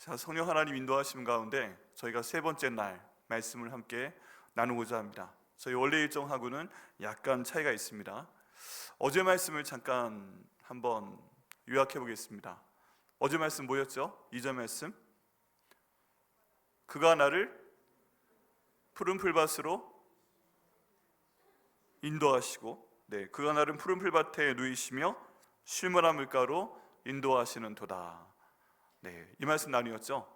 자, 성령 하나님 인도하심 가운데 저희가 세 번째 날 말씀을 함께 나누고자 합니다. 저희 원래 일정하고는 약간 차이가 있습니다. 어제 말씀을 잠깐 한번 요약해 보겠습니다. 어제 말씀 뭐였죠? 2절 말씀, 그가 나를 푸른 풀밭으로 인도하시고, 그가 나를 푸른 풀밭에 누이시며 쉴만한 물가로 인도하시는도다. 이 말씀 나뉘었죠.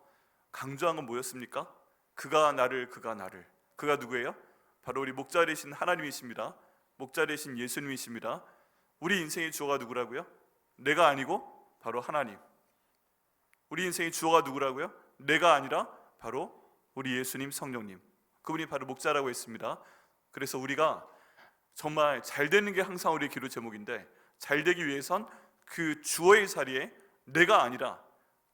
강조한 건 뭐였습니까? 그가 나를. 그가 누구예요? 바로 우리 목자 되신 하나님이십니다. 목자 되신 예수님이십니다. 우리 인생의 주어가 누구라고요? 내가 아니고 바로 하나님. 우리 인생의 주어가 누구라고요? 내가 아니라 바로 우리 예수님, 성령님. 그분이 바로 목자라고 했습니다. 그래서 우리가 정말 잘 되는 게 항상 우리의 기도 제목인데, 잘 되기 위해선 그 주어의 자리에 내가 아니라,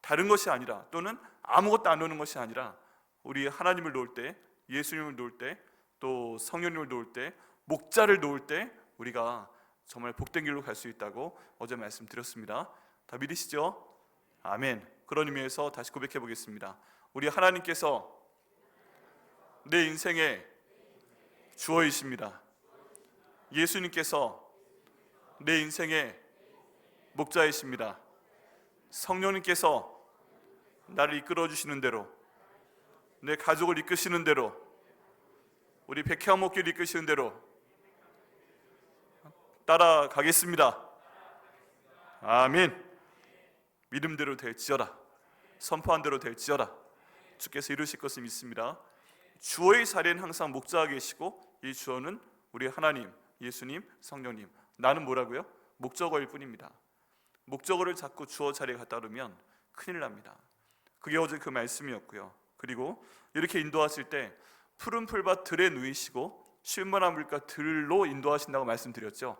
다른 것이 아니라, 또는 아무것도 안 오는 것이 아니라 우리 하나님을 놓을 때, 예수님을 놓을 때, 또 성령님을 놓을 때, 목자를 놓을 때 우리가 정말 복된 길로 갈 수 있다고 어제 말씀드렸습니다. 다 믿으시죠? 아멘. 그런 의미에서 다시 고백해 보겠습니다. 우리 하나님께서 내 인생의 주어이십니다. 예수님께서 내 인생의 목자이십니다. 성령님께서 나를 이끌어 주시는 대로, 내 가족을 이끄시는 대로, 우리 백향목길 이끄시는 대로 따라가겠습니다. 아멘. 믿음대로 될지어다, 선포한 대로 될지어다. 주께서 이루실 것을 믿습니다. 주어의 자리에는 항상 목자가 계시고, 이 주어는 우리 하나님, 예수님, 성령님. 나는 뭐라고요? 목적어일 뿐입니다. 목적어를 자꾸 주어 자리에 갖다 놓으면 큰일 납니다. 그게 어제 그 말씀이었고요. 그리고 이렇게 인도하실 때 푸른 풀밭 들에 누이시고 쉴만한 물가 들로 인도하신다고 말씀드렸죠.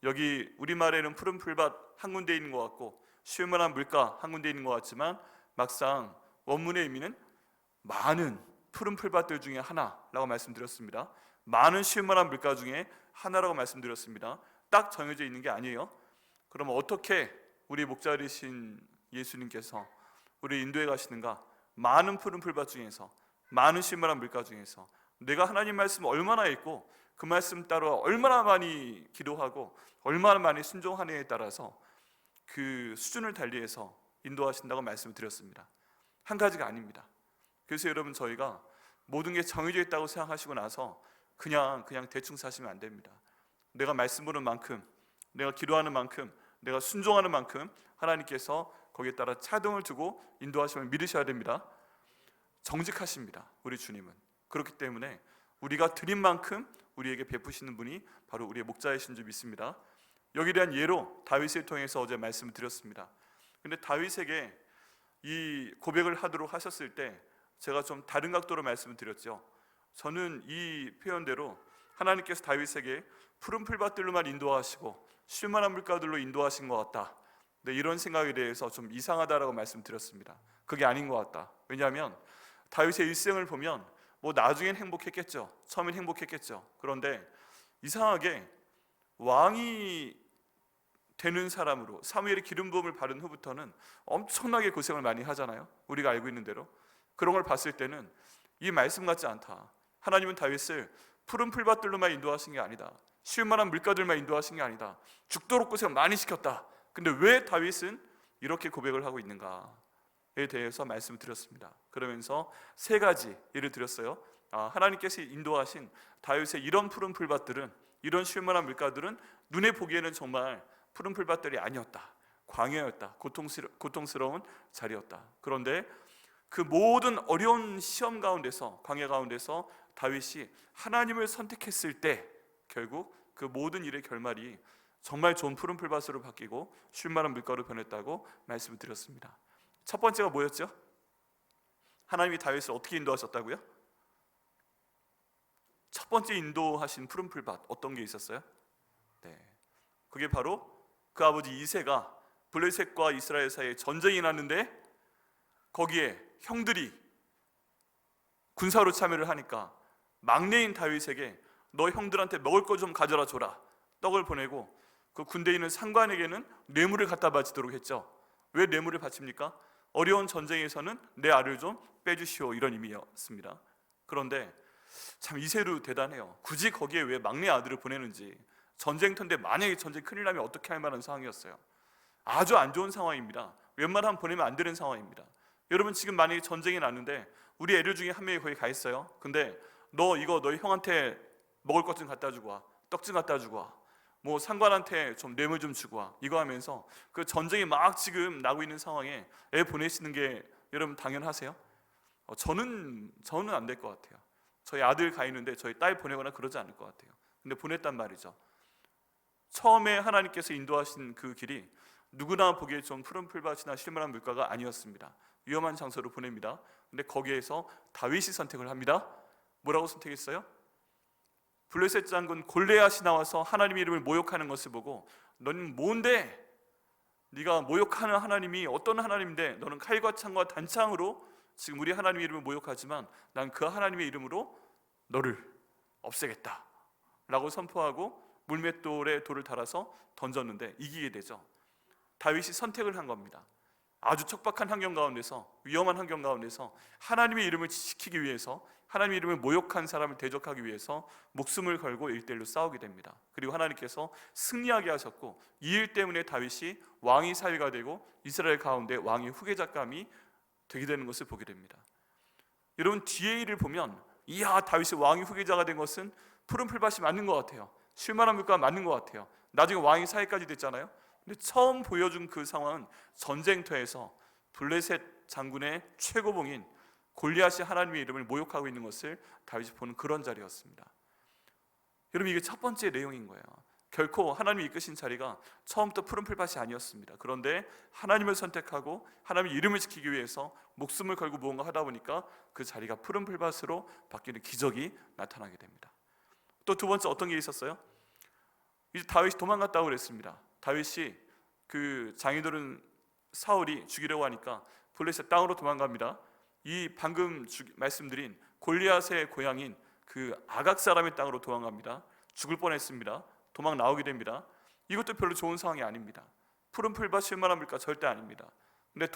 여기 우리말에는 푸른 풀밭 한 군데 있는 것 같고 쉴만한 물가 한 군데 있는 것 같지만, 막상 원문의 의미는 많은 푸른 풀밭들 중에 하나라고 말씀드렸습니다. 많은 쉴만한 물가 중에 하나라고 말씀드렸습니다. 딱 정해져 있는 게 아니에요. 그럼 어떻게 우리 목자 되신 예수님께서 우리 인도해 가시는가? 많은 푸른 풀밭 중에서, 많은 쉴만한 물가 중에서 내가 하나님 말씀 얼마나 읽고 그 말씀 따라 얼마나 많이 기도하고 얼마나 많이 순종하느냐에 따라서 그 수준을 달리해서 인도하신다고 말씀을 드렸습니다. 한 가지가 아닙니다. 그래서 여러분, 저희가 모든 게 정해져 있다고 생각하시고 나서 그냥 대충 사시면 안 됩니다. 내가 말씀 보는 만큼, 내가 기도하는 만큼, 내가 순종하는 만큼 하나님께서 거기에 따라 차등을 두고 인도하심을 믿으셔야 됩니다. 정직하십니다, 우리 주님은. 그렇기 때문에 우리가 드린 만큼 우리에게 베푸시는 분이 바로 우리의 목자이신 줄 믿습니다. 여기에 대한 예로 다윗을 통해서 어제 말씀을 드렸습니다. 근데 다윗에게 이 고백을 하도록 하셨을 때 제가 좀 다른 각도로 말씀을 드렸죠. 저는 이 표현대로 하나님께서 다윗에게 푸른 풀밭들로만 인도하시고 쉴만한 물가들로 인도하신 것 같다, 이런 생각에 대해서 좀 이상하다라고 말씀드렸습니다. 그게 아닌 것 같다. 왜냐하면 다윗의 일생을 보면 나중엔 행복했겠죠. 처음엔 행복했겠죠. 그런데 이상하게 왕이 되는 사람으로 사무엘의 기름 부음을 받은 후부터는 엄청나게 고생을 많이 하잖아요. 우리가 알고 있는 대로. 그런 걸 봤을 때는 이 말씀 같지 않다. 하나님은 다윗을 푸른 풀밭들로만 인도하신 게 아니다, 쉴만한 물가들만 인도하신 게 아니다, 죽도록 고생 많이 시켰다. 근데 왜 다윗은 이렇게 고백을 하고 있는가에 대해서 말씀을 드렸습니다. 그러면서 세 가지 예를 들었어요. 하나님께서 인도하신 다윗의 이런 푸른 풀밭들은, 이런 쉴만한 물가들은 눈에 보기에는 정말 푸른 풀밭들이 아니었다, 광야였다, 고통스러운 자리였다. 그런데 그 모든 어려운 시험 가운데서, 광야 가운데서 다윗이 하나님을 선택했을 때 결국 그 모든 일의 결말이 정말 좋은 푸른 풀밭으로 바뀌고 쉴만한 물가로 변했다고 말씀을 드렸습니다. 첫 번째가 뭐였죠? 하나님이 다윗을 어떻게 인도하셨다고요? 첫 번째 인도하신 푸른 풀밭, 어떤 게 있었어요? 그게 바로 그 아버지 이새가 블레셋과 이스라엘 사이에 전쟁이 났는데 거기에 형들이 군사로 참여를 하니까 막내인 다윗에게 너 형들한테 먹을 거 좀 가져라 줘라, 떡을 보내고 그 군대에 있는 상관에게는 뇌물을 갖다 바치도록 했죠. 왜 뇌물을 바칩니까? 어려운 전쟁에서는 내 알을 좀 빼주시오, 이런 의미였습니다. 그런데 참 이세로 대단해요. 굳이 거기에 왜 막내 아들을 보내는지. 전쟁터인데 만약에 전쟁 큰일 나면 어떻게 할 만한 상황이었어요. 아주 안 좋은 상황입니다. 웬만하면 보내면 안 되는 상황입니다. 여러분, 지금 만약에 전쟁이 났는데 우리 애들 중에 한 명이 거기 가 있어요. 근데 너 이거 너희 형한테 먹을 것 좀 갖다 주고 와, 떡 좀 갖다 주고 와, 뭐 상관한테 좀 뇌물 좀 주고 와, 이거 하면서 그 전쟁이 막 지금 나고 있는 상황에 애 보내시는 게 여러분 당연하세요? 저는 안 될 것 같아요. 저희 아들 가 있는데 저희 딸 보내거나 그러지 않을 것 같아요. 근데 보냈단 말이죠. 처음에 하나님께서 인도하신 그 길이 누구나 보기에 좀 푸른 풀밭이나 실만한 물가가 아니었습니다. 위험한 장소로 보냅니다. 근데 거기에서 다윗이 선택을 합니다. 뭐라고 선택했어요? 블레셋 장군 골리앗이 나와서 하나님의 이름을 모욕하는 것을 보고 너는 뭔데? 네가 모욕하는 하나님이 어떤 하나님인데 너는 칼과 창과 단창으로 지금 우리 하나님의 이름을 모욕하지만 난 그 하나님의 이름으로 너를 없애겠다 라고 선포하고 물맷돌에 돌을 달아서 던졌는데 이기게 되죠. 다윗이 선택을 한 겁니다. 아주 척박한 환경 가운데서, 위험한 환경 가운데서 하나님의 이름을 지키기 위해서, 하나님의 이름을 모욕한 사람을 대적하기 위해서 목숨을 걸고 1대1로 싸우게 됩니다. 그리고 하나님께서 승리하게 하셨고 이 일 때문에 다윗이 왕이 사위가 되고 이스라엘 가운데 왕의 후계자감이 되게 되는 것을 보게 됩니다. 여러분, 뒤의 일을 보면 이야, 다윗이 왕의 후계자가 된 것은 푸른 풀밭이 맞는 것 같아요. 쉴만한 물가가 맞는 것 같아요. 나중에 왕이 사위까지 됐잖아요. 근데 처음 보여준 그 상황은 전쟁터에서 블레셋 장군의 최고봉인 골리앗이 하나님의 이름을 모욕하고 있는 것을 다윗이 보는 그런 자리였습니다. 여러분, 이게 첫 번째 내용인 거예요. 결코 하나님이 이끄신 자리가 처음부터 푸른 풀밭이 아니었습니다. 그런데 하나님을 선택하고 하나님의 이름을 지키기 위해서 목숨을 걸고 무언가 하다 보니까 그 자리가 푸른 풀밭으로 바뀌는 기적이 나타나게 됩니다. 또 두 번째 어떤 일이 있었어요? 이제 다윗이 도망갔다고 그랬습니다. 다윗이 그 장인어른 사울이 죽이려고 하니까 블레셋 땅으로 도망갑니다. 이 방금 말씀드린 골리앗의 고향인 그 아각 사람의 땅으로 도망갑니다. 죽을 뻔했습니다. 도망 나오게 됩니다. 이것도 별로 좋은 상황이 아닙니다. 푸른 풀밭 쉴만한 물가 절대 아닙니다. 근데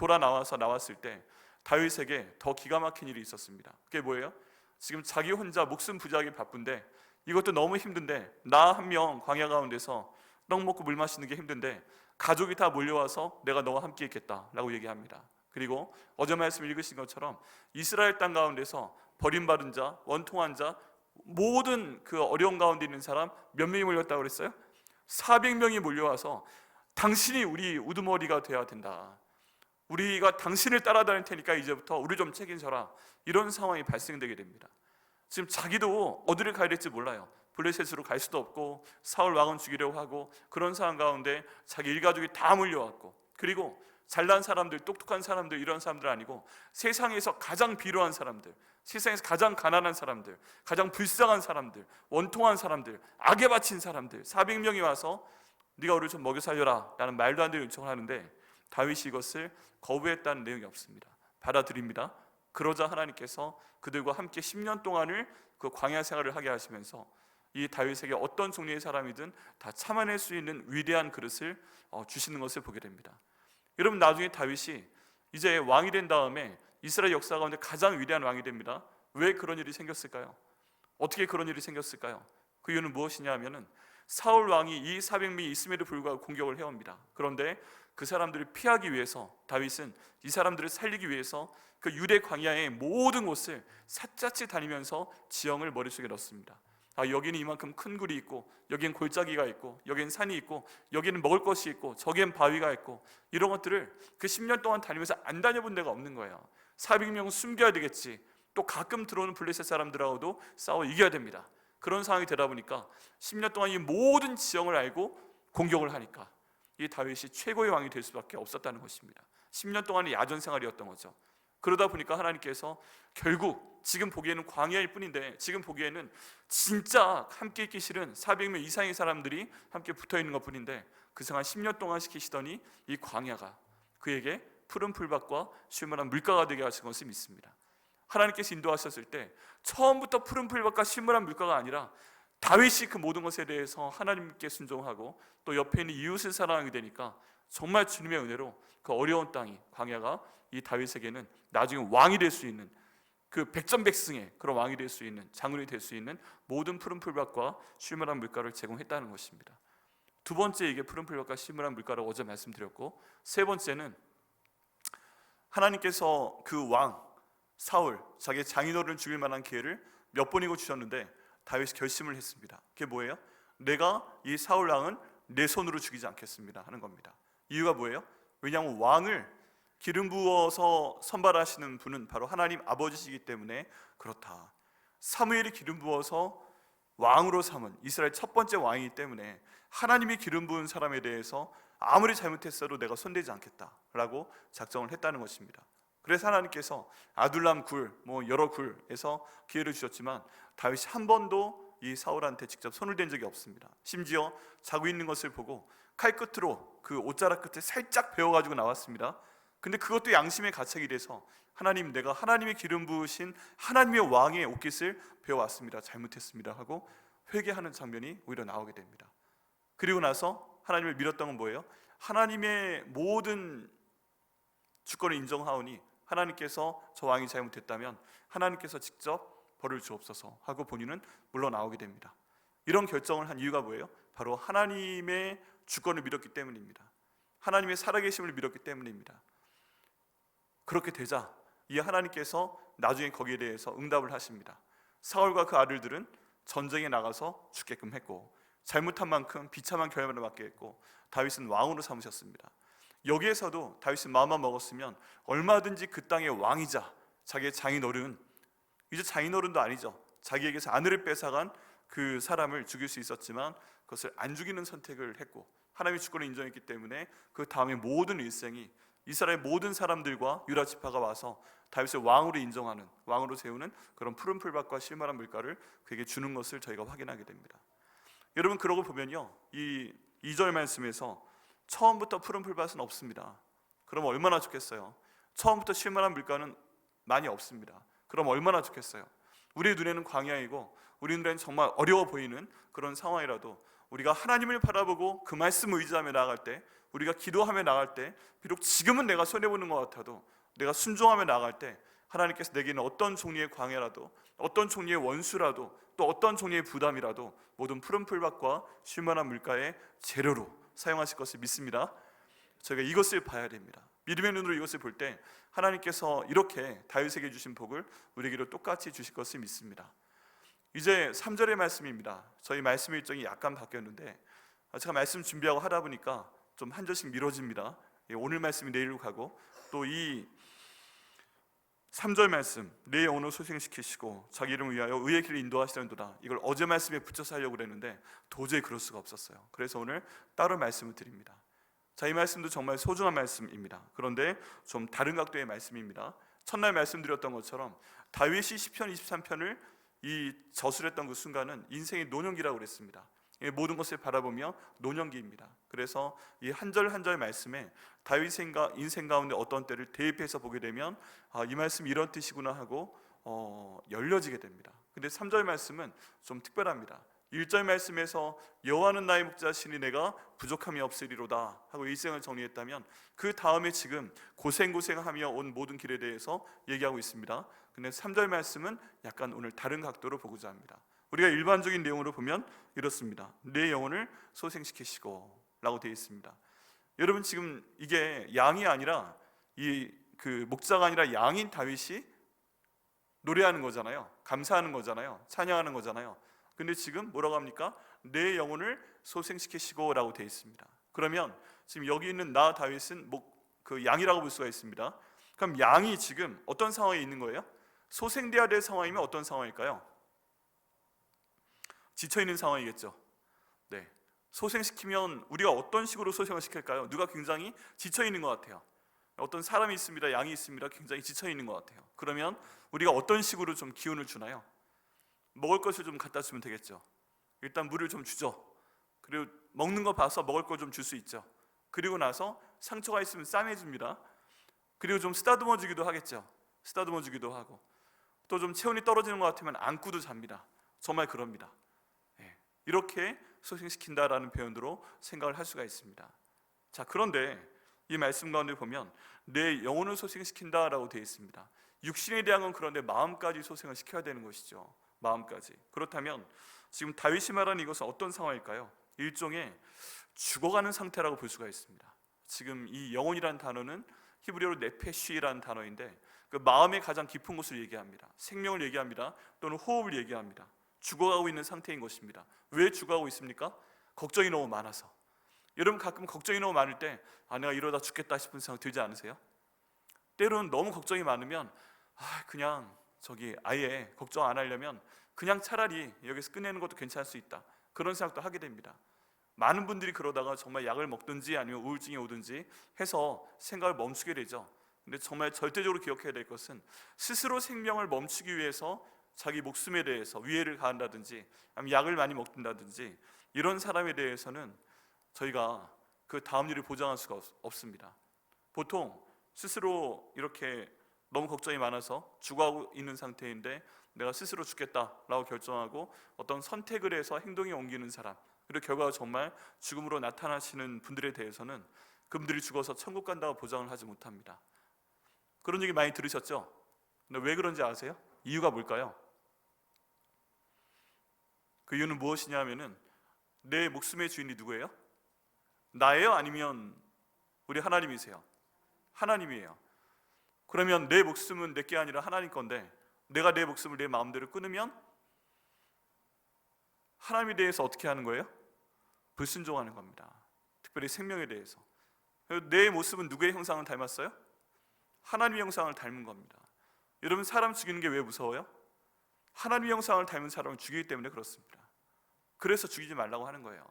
나왔을 때 다윗에게 더 기가 막힌 일이 있었습니다. 그게 뭐예요? 지금 자기 혼자 목숨 부지하기 바쁜데 이것도 너무 힘든데 나 한 명 광야 가운데서 떡 먹고 물 마시는 게 힘든데 가족이 다 몰려와서 내가 너와 함께 있겠다라고 얘기합니다. 그리고 어제 말씀 읽으신 것처럼 이스라엘 땅 가운데서 버림받은 자, 원통한 자, 모든 그 어려운 가운데 있는 사람 몇 명이 몰렸다고 그랬어요? 400명이 몰려와서 당신이 우리 우두머리가 되어야 된다. 우리가 당신을 따라다닐 테니까 이제부터 우리 좀 책임져라. 이런 상황이 발생되게 됩니다. 지금 자기도 어디를 가야 될지 몰라요. 블레셋으로 갈 수도 없고 사울 왕은 죽이려고 하고 그런 상황 가운데 자기 일가족이 다 몰려왔고 그리고 잘난 사람들, 똑똑한 사람들 이런 사람들 아니고 세상에서 가장 비루한 사람들, 세상에서 가장 가난한 사람들, 가장 불쌍한 사람들, 원통한 사람들, 악에 바친 사람들 400명이 와서 네가 우리를 좀 먹여 살려라 라는 말도 안 되는 요청을 하는데 다윗이 이것을 거부했다는 내용이 없습니다. 받아들입니다. 그러자 하나님께서 그들과 함께 10년 동안을 그 광야 생활을 하게 하시면서 이 다윗에게 어떤 종류의 사람이든 다 참아낼 수 있는 위대한 그릇을 주시는 것을 보게 됩니다. 여러분, 나중에 다윗이 이제 왕이 된 다음에 이스라엘 역사 가운데 가장 위대한 왕이 됩니다. 왜 그런 일이 생겼을까요? 어떻게 그런 일이 생겼을까요? 그 이유는 무엇이냐 하면은 사울 왕이 이 400명이 있음에도 불구하고 공격을 해옵니다. 그런데 그 사람들을 피하기 위해서 다윗은 이 사람들을 살리기 위해서 그 유대 광야의 모든 곳을 샅샅이 다니면서 지형을 머릿속에 넣습니다. 여기는 이만큼 큰 굴이 있고 여기는 골짜기가 있고 여기는 산이 있고 여기는 먹을 것이 있고 저기엔 바위가 있고 이런 것들을 그 10년 동안 다니면서 안 다녀본 데가 없는 거예요. 400명은 숨겨야 되겠지. 또 가끔 들어오는 블레셋 사람들하고도 싸워 이겨야 됩니다. 그런 상황이 되다 보니까 10년 동안 이 모든 지형을 알고 공격을 하니까 이 다윗이 최고의 왕이 될 수밖에 없었다는 것입니다. 10년 동안의 야전 생활이었던 거죠. 그러다 보니까 하나님께서 결국 지금 보기에는 광야일 뿐인데 지금 보기에는 진짜 함께 있기 싫은 400명 이상의 사람들이 함께 붙어있는 것 뿐인데 그 생활 10년 동안 시키시더니 이 광야가 그에게 푸른 풀밭과 쉴만한 물가가 되게 하신 것을 믿습니다. 하나님께서 인도하셨을 때 처음부터 푸른 풀밭과 쉴만한 물가가 아니라 다윗이 그 모든 것에 대해서 하나님께 순종하고 또 옆에 있는 이웃을 사랑하게 되니까 정말 주님의 은혜로 그 어려운 땅이, 광야가 이 다윗에게는 나중에 왕이 될 수 있는, 그 백전백승의 그런 왕이 될 수 있는, 장군이 될 수 있는 모든 푸른 풀밭과 쉴만한 물가를 제공했다는 것입니다. 두 번째, 이게 푸른 풀밭과 쉴만한 물가라고 어제 말씀드렸고, 세 번째는 하나님께서 그 왕 사울, 자기의 장인어른을 죽일 만한 기회를 몇 번이고 주셨는데 다윗이 결심을 했습니다. 그게 뭐예요? 내가 이 사울 왕은 내 손으로 죽이지 않겠습니다 하는 겁니다. 이유가 뭐예요? 왜냐하면 왕을 기름 부어서 선발하시는 분은 바로 하나님 아버지시기 때문에 그렇다. 사무엘이 기름 부어서 왕으로 삼은 이스라엘 첫 번째 왕이기 때문에 하나님이 기름 부은 사람에 대해서 아무리 잘못했어도 내가 손대지 않겠다라고 작정을 했다는 것입니다. 그래서 하나님께서 아둘람 굴, 여러 굴에서 기회를 주셨지만 다윗이 한 번도 이 사울한테 직접 손을 댄 적이 없습니다. 심지어 자고 있는 것을 보고 칼 끝으로 그 옷자락 끝에 살짝 베어가지고 나왔습니다. 근데 그것도 양심의 가책이 돼서 하나님, 내가 하나님의 기름 부으신 하나님의 왕의 옷깃을 베어왔습니다, 잘못했습니다 하고 회개하는 장면이 오히려 나오게 됩니다. 그리고 나서 하나님을 믿었던 건 뭐예요? 하나님의 모든 주권을 인정하오니 하나님께서 저 왕이 잘못했다면 하나님께서 직접 벌을 주옵소서 하고 본인은 물러나오게 됩니다. 이런 결정을 한 이유가 뭐예요? 바로 하나님의 주권을 믿었기 때문입니다. 하나님의 살아계심을 믿었기 때문입니다. 그렇게 되자 이 하나님께서 나중에 거기에 대해서 응답을 하십니다. 사울과 그 아들들은 전쟁에 나가서 죽게끔 했고, 잘못한 만큼 비참한 결말을 맞게 했고, 다윗은 왕으로 삼으셨습니다. 여기에서도 다윗은 마음만 먹었으면 얼마든지 그 땅의 왕이자 자기의 장인어른, 이제 장인어른도 아니죠, 자기에게서 아내를 뺏어간 그 사람을 죽일 수 있었지만 그것을 안 죽이는 선택을 했고, 하나님의 주권을 인정했기 때문에 그 다음에 모든 일생이 이스라엘 모든 사람들과 유다 지파가 와서 다윗을 왕으로 인정하는, 왕으로 세우는 그런 푸른 풀밭과 쉴만한 물가를 그에게 주는 것을 저희가 확인하게 됩니다. 여러분, 그러고 보면요, 이 2절 말씀에서 처음부터 푸른 풀밭은 없습니다. 그럼 얼마나 좋겠어요? 처음부터 쉴만한 물가는 많이 없습니다. 그럼 얼마나 좋겠어요? 우리의 눈에는 광야이고 우리 눈에는 정말 어려워 보이는 그런 상황이라도 우리가 하나님을 바라보고 그 말씀을 의지하며 나아갈 때, 우리가 기도하며 나아갈 때, 비록 지금은 내가 손해보는 것 같아도 내가 순종하며 나아갈 때 하나님께서 내게는 어떤 종류의 광야라도, 어떤 종류의 원수라도, 또 어떤 종류의 부담이라도 모든 푸른 풀밭과 쉴만한 물가의 재료로 사용하실 것을 믿습니다. 저희가 이것을 봐야 됩니다. 믿음의 눈으로 이것을 볼 때 하나님께서 이렇게 다윗에게 주신 복을 우리에게도 똑같이 주실 것을 믿습니다. 이제 3절의 말씀입니다. 저희 말씀 일정이 약간 바뀌었는데 제가 말씀 준비하고 하다 보니까 좀 한 절씩 미뤄집니다. 오늘 말씀이 내일로 가고, 또 이 3절 말씀, 내 영혼을 소생시키시고 자기 이름을 위하여 의의 길을 인도하시려는도다, 이걸 어제 말씀에 붙여서 하려고 그랬는데 도저히 그럴 수가 없었어요. 그래서 오늘 따로 말씀을 드립니다. 자, 이 말씀도 정말 소중한 말씀입니다. 그런데 좀 다른 각도의 말씀입니다. 첫날 말씀드렸던 것처럼 다윗이 시편 23편을 이 저술했던 그 순간은 인생의 노년기라고 그랬습니다. 모든 것을 바라보며 노년기입니다. 그래서 이 한 절 한 절 말씀에 다윗의 인생 가운데 어떤 때를 대입해서 보게 되면 이 말씀이 이런 뜻이구나 하고 열려지게 됩니다. 근데 3절 말씀은 좀 특별합니다. 1절 말씀에서 여호와는 나의 목자시니 내가 부족함이 없으리로다 하고 일생을 정리했다면, 그 다음에 지금 고생하며 온 모든 길에 대해서 얘기하고 있습니다. 근데 3절 말씀은 약간 오늘 다른 각도로 보고자 합니다. 우리가 일반적인 내용으로 보면 이렇습니다. 내 영혼을 소생시키시고 라고 되어 있습니다. 여러분, 지금 이게 양이 아니라 그 목자가 아니라 양인 다윗이 노래하는 거잖아요. 감사하는 거잖아요. 찬양하는 거잖아요. 근데 지금 뭐라고 합니까? 내 영혼을 소생시키시고 라고 되어 있습니다. 그러면 지금 여기 있는 나 다윗은 그 양이라고 볼 수가 있습니다. 그럼 양이 지금 어떤 상황에 있는 거예요? 소생돼야 될 상황이면 어떤 상황일까요? 지쳐있는 상황이겠죠. 네. 소생시키면 우리가 어떤 식으로 소생을 시킬까요? 누가 굉장히 지쳐있는 것 같아요. 어떤 사람이 있습니다, 양이 있습니다, 굉장히 지쳐있는 것 같아요. 그러면 우리가 어떤 식으로 좀 기운을 주나요? 먹을 것을 좀 갖다 주면 되겠죠. 일단 물을 좀 주죠. 그리고 먹는 거 봐서 먹을 거 좀 줄 수 있죠. 그리고 나서 상처가 있으면 싸매줍니다. 그리고 좀 쓰다듬어 주기도 하겠죠. 쓰다듬어 주기도 하고, 또 좀 체온이 떨어지는 것 같으면 안고도 잡니다. 정말 그럽니다. 이렇게 소생시킨다라는 표현으로 생각을 할 수가 있습니다. 자, 그런데 이 말씀 가운데 보면 내 영혼을 소생시킨다라고 되어 있습니다. 육신에 대한 건 그런데 마음까지 소생을 시켜야 되는 것이죠. 마음까지. 그렇다면 지금 다윗이 말하는 이것은 어떤 상황일까요? 일종의 죽어가는 상태라고 볼 수가 있습니다. 지금 이 영혼이라는 단어는 히브리어로 네페쉬라는 단어인데 그 마음의 가장 깊은 곳을 얘기합니다. 생명을 얘기합니다. 또는 호흡을 얘기합니다. 죽어가고 있는 상태인 것입니다. 왜 죽어가고 있습니까? 걱정이 너무 많아서. 여러분 가끔 걱정이 너무 많을 때 내가 이러다 죽겠다 싶은 생각 들지 않으세요? 때로는 너무 걱정이 많으면 그냥 아예 걱정 안 하려면 그냥 차라리 여기서 끝내는 것도 괜찮을 수 있다, 그런 생각도 하게 됩니다. 많은 분들이 그러다가 정말 약을 먹든지 아니면 우울증이 오든지 해서 생각을 멈추게 되죠. 근데 정말 절대적으로 기억해야 될 것은 스스로 생명을 멈추기 위해서 자기 목숨에 대해서 위해를 가한다든지 아니면 약을 많이 먹는다든지 이런 사람에 대해서는 저희가 그 다음 일을 보장할 수가 없습니다. 보통 스스로 이렇게 너무 걱정이 많아서 죽어가고 있는 상태인데 내가 스스로 죽겠다라고 결정하고 어떤 선택을 해서 행동에 옮기는 사람, 그리고 결과가 정말 죽음으로 나타나시는 분들에 대해서는 그분들이 죽어서 천국 간다고 보장을 하지 못합니다. 그런 얘기 많이 들으셨죠? 근데 왜 그런지 아세요? 이유가 뭘까요? 그 이유는 무엇이냐면은 내 목숨의 주인이 누구예요? 나예요? 아니면 우리 하나님이세요? 하나님이에요. 그러면 내 목숨은 내 게 아니라 하나님 건데 내가 내 목숨을 내 마음대로 끊으면 하나님에 대해서 어떻게 하는 거예요? 불순종하는 겁니다. 특별히 생명에 대해서. 내 모습은 누구의 형상을 닮았어요? 하나님의 형상을 닮은 겁니다. 여러분 사람 죽이는 게 왜 무서워요? 하나님의 형상을 닮은 사람을 죽이기 때문에 그렇습니다. 그래서 죽이지 말라고 하는 거예요.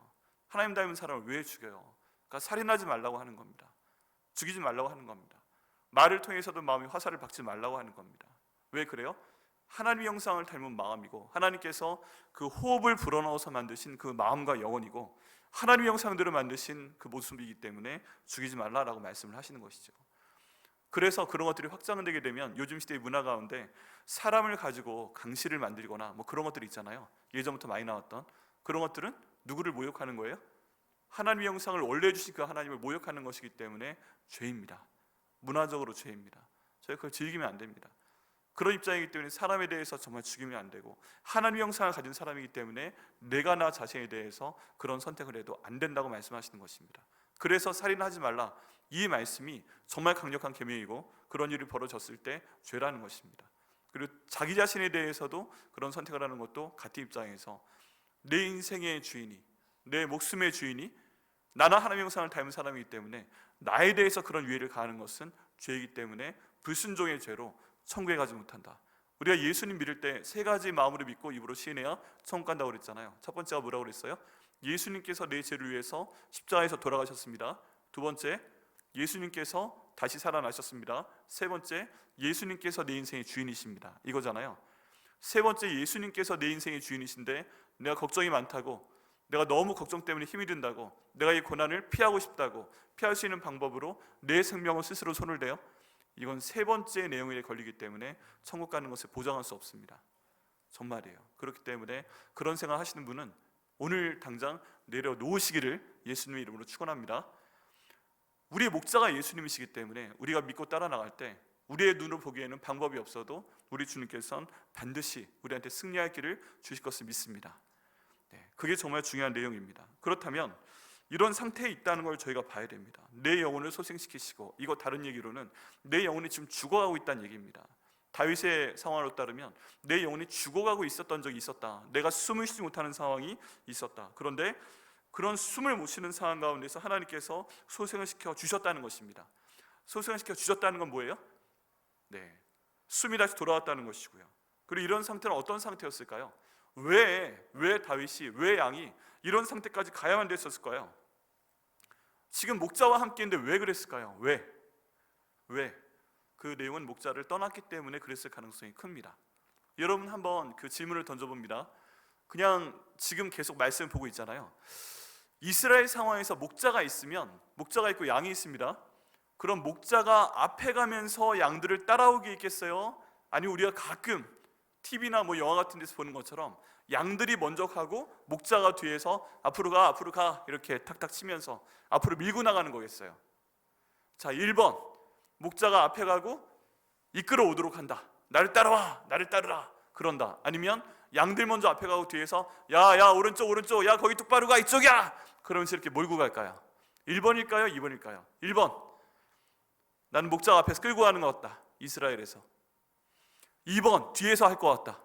하나님 닮은 사람을 왜 죽여요? 그러니까 살인하지 말라고 하는 겁니다. 죽이지 말라고 하는 겁니다. 말을 통해서도 마음이 화살을 박지 말라고 하는 겁니다. 왜 그래요? 하나님의 형상을 닮은 마음이고 하나님께서 그 호흡을 불어넣어서 만드신 그 마음과 영혼이고 하나님의 형상대로 만드신 그 모습이기 때문에 죽이지 말라라고 말씀을 하시는 것이죠. 그래서 그런 것들이 확장되게 되면 요즘 시대의 문화 가운데 사람을 가지고 강시를 만들거나 뭐 그런 것들이 있잖아요. 예전부터 많이 나왔던 그런 것들은 누구를 모욕하는 거예요? 하나님의 형상을 원래 주신 그 하나님을 모욕하는 것이기 때문에 죄입니다. 문화적으로 죄입니다. 저희가 그걸 즐기면 안 됩니다. 그런 입장이기 때문에 사람에 대해서 정말 죽이면 안 되고 하나님의 형상을 가진 사람이기 때문에 내가 나 자신에 대해서 그런 선택을 해도 안 된다고 말씀하시는 것입니다. 그래서 살인하지 말라, 이 말씀이 정말 강력한 계명이고 그런 일이 벌어졌을 때 죄라는 것입니다. 그리고 자기 자신에 대해서도 그런 선택을 하는 것도 같은 입장에서 내 인생의 주인이, 내 목숨의 주인이 나나 하나님의 형상을 닮은 사람이기 때문에 나에 대해서 그런 위해를 가하는 것은 죄이기 때문에 불순종의 죄로 천국에 가지 못한다. 우리가 예수님 믿을 때 세 가지 마음으로 믿고 입으로 시인해야 천국 간다고 그랬잖아요. 첫 번째가 뭐라고 그랬어요? 예수님께서 내 죄를 위해서 십자가에서 돌아가셨습니다. 두 번째, 예수님께서 다시 살아나셨습니다. 세 번째, 예수님께서 내 인생의 주인이십니다. 이거잖아요. 세 번째, 예수님께서 내 인생의 주인이신데 내가 걱정이 많다고, 내가 너무 걱정 때문에 힘이 든다고, 내가 이 고난을 피하고 싶다고 피할 수 있는 방법으로 내 생명을 스스로 손을 대요? 이건 세 번째 내용에 걸리기 때문에 천국 가는 것을 보장할 수 없습니다. 정말이에요. 그렇기 때문에 그런 생각 하시는 분은 오늘 당장 내려놓으시기를 예수님의 이름으로 축원합니다. 우리의 목자가 예수님이시기 때문에 우리가 믿고 따라 나갈 때 우리의 눈으로 보기에는 방법이 없어도 우리 주님께서는 반드시 우리한테 승리할 길을 주실 것을 믿습니다. 그게 정말 중요한 내용입니다. 그렇다면 이런 상태에 있다는 걸 저희가 봐야 됩니다. 내 영혼을 소생시키시고, 이거 다른 얘기로는 내 영혼이 지금 죽어가고 있다는 얘기입니다. 다윗의 상황으로 따르면 내 영혼이 죽어가고 있었던 적이 있었다. 내가 숨을 쉬지 못하는 상황이 있었다. 그런데 그런 숨을 못 쉬는 상황 가운데서 하나님께서 소생을 시켜 주셨다는 것입니다. 소생을 시켜 주셨다는 건 뭐예요? 숨이 다시 돌아왔다는 것이고요. 그리고 이런 상태는 어떤 상태였을까요? 왜 다윗이, 왜 양이 이런 상태까지 가야만 됐었을까요? 지금 목자와 함께인데 왜 그랬을까요? 왜? 그 내용은 목자를 떠났기 때문에 그랬을 가능성이 큽니다. 여러분 한번 그 질문을 던져봅니다. 그냥 지금 계속 말씀을 보고 있잖아요. 이스라엘 상황에서 목자가 있으면, 목자가 있고 양이 있습니다. 그럼 목자가 앞에 가면서 양들을 따라오게 있겠어요? 아니면 우리가 가끔 TV나 뭐 영화 같은 데서 보는 것처럼 양들이 먼저 가고 목자가 뒤에서 앞으로 가 이렇게 탁탁 치면서 앞으로 밀고 나가는 거겠어요. 자, 1번 목자가 앞에 가고 이끌어 오도록 한다. 나를 따라와, 나를 따르라 그런다. 아니면 양들 먼저 앞에 가고 뒤에서 야 오른쪽 야 거기 똑바로 가 이쪽이야 그러면서 이렇게 몰고 갈까요? 1번일까요? 2번일까요? 1번. 나는 목자 앞에서 끌고 가는 것 같다, 이스라엘에서. 2번. 뒤에서 할 것 같다.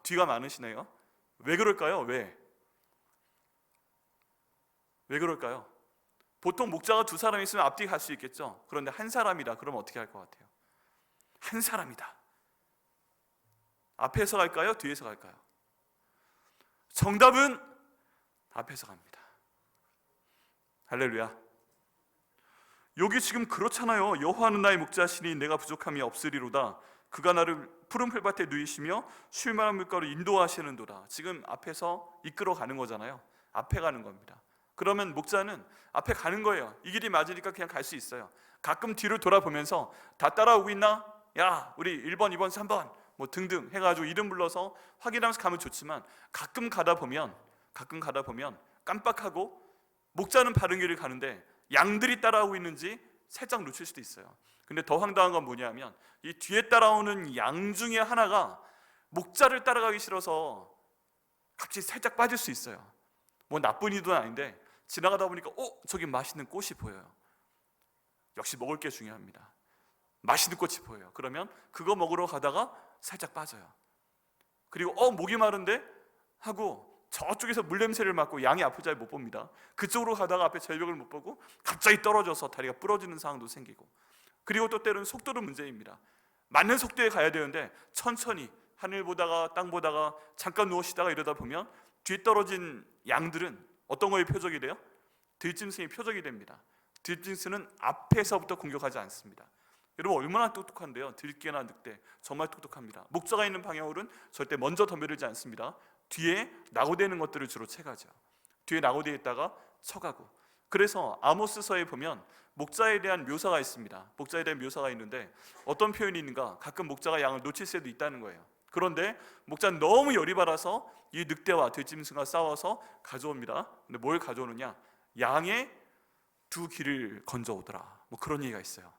뒤가 많으시네요. 왜 그럴까요? 왜 그럴까요? 보통 목자가 2사람 있으면 앞뒤 갈 수 있겠죠. 그런데 한 사람이다 그러면 어떻게 할 것 같아요? 한 사람이다. 앞에서 갈까요? 뒤에서 갈까요? 정답은 앞에서 갑니다. 할렐루야. 여기 지금 그렇잖아요. 여호와는 나의 목자시니 내가 부족함이 없으리로다. 그가 나를 푸른 풀밭에 누이시며 쉴 만한 물가로 인도하시는도다. 지금 앞에서 이끌어 가는 거잖아요. 앞에 가는 겁니다. 그러면 목자는 앞에 가는 거예요. 이 길이 맞으니까 그냥 갈 수 있어요. 가끔 뒤를 돌아보면서 다 따라오고 있나? 야 우리 1번 2번 3번 뭐 등등 해가지고 이름 불러서 확인하면서 가면 좋지만 가끔 가다 보면 깜빡하고 목자는 바른 길을 가는데 양들이 따라오고 있는지 살짝 놓칠 수도 있어요. 근데 더 황당한 건 뭐냐면 이 뒤에 따라오는 양 중에 하나가 목자를 따라가기 싫어서 갑자기 살짝 빠질 수 있어요. 뭐 나쁜 의도는 아닌데 지나가다 보니까 저기 맛있는 꽃이 보여요. 역시 먹을 게 중요합니다. 맛있는 꽃이 보여요. 그러면 그거 먹으러 가다가 살짝 빠져요. 그리고 목이 마른데 하고 저쪽에서 물냄새를 맡고 양이 앞을 잘 못 봅니다. 그쪽으로 가다가 앞에 절벽을 못 보고 갑자기 떨어져서 다리가 부러지는 상황도 생기고, 그리고 또 때로는 속도도 문제입니다. 맞는 속도에 가야 되는데 천천히 하늘 보다가 땅 보다가 잠깐 누워 쉬다가 이러다 보면 뒤에 떨어진 양들은 어떤 거에 표적이 돼요? 들짐승의 표적이 됩니다. 들짐승은 앞에서부터 공격하지 않습니다. 여러분 얼마나 똑똑한데요. 들깨나 늑대 정말 똑똑합니다. 목자가 있는 방향으로는 절대 먼저 덤벼들지 않습니다. 뒤에 낙오되는 것들을 주로 채가죠. 뒤에 낙오되어 있다가 쳐가고. 그래서 아모스서에 보면 목자에 대한 묘사가 있습니다. 목자에 대한 묘사가 있는데 어떤 표현이 있는가? 가끔 목자가 양을 놓칠 수도 있다는 거예요. 그런데 목자는 너무 열이 받아서 이 늑대와 들짐승과 싸워서 가져옵니다. 근데 뭘 가져오느냐? 양의 두 귀를 건져오더라. 뭐 그런 얘기가 있어요.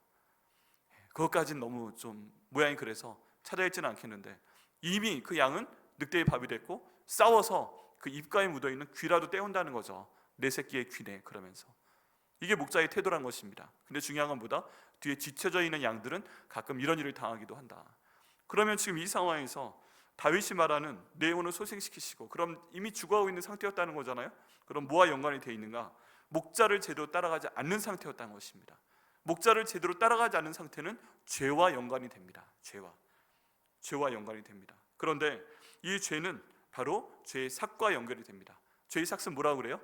그것까지는 너무 좀 모양이 그래서 찾아있지는 않겠는데 이미 그 양은 늑대의 밥이 됐고 싸워서 그 입가에 묻어있는 귀라도 떼온다는 거죠. 내 새끼의 귀네 그러면서. 이게 목자의 태도란 것입니다. 근데 중요한 건 뭐다? 뒤에 뒤쳐져 있는 양들은 가끔 이런 일을 당하기도 한다. 그러면 지금 이 상황에서 다윗이 말하는 내 영혼을 소생시키시고, 그럼 이미 죽어가고 있는 상태였다는 거잖아요. 그럼 뭐와 연관이 되어 있는가? 목자를 제대로 따라가지 않는 상태였다는 것입니다. 목자를 제대로 따라가지 않는 상태는 죄와 연관이 됩니다. 죄와 연관이 됩니다. 그런데 이 죄는 바로 죄의 삭과 연결이 됩니다. 죄의 삭은 뭐라고 그래요?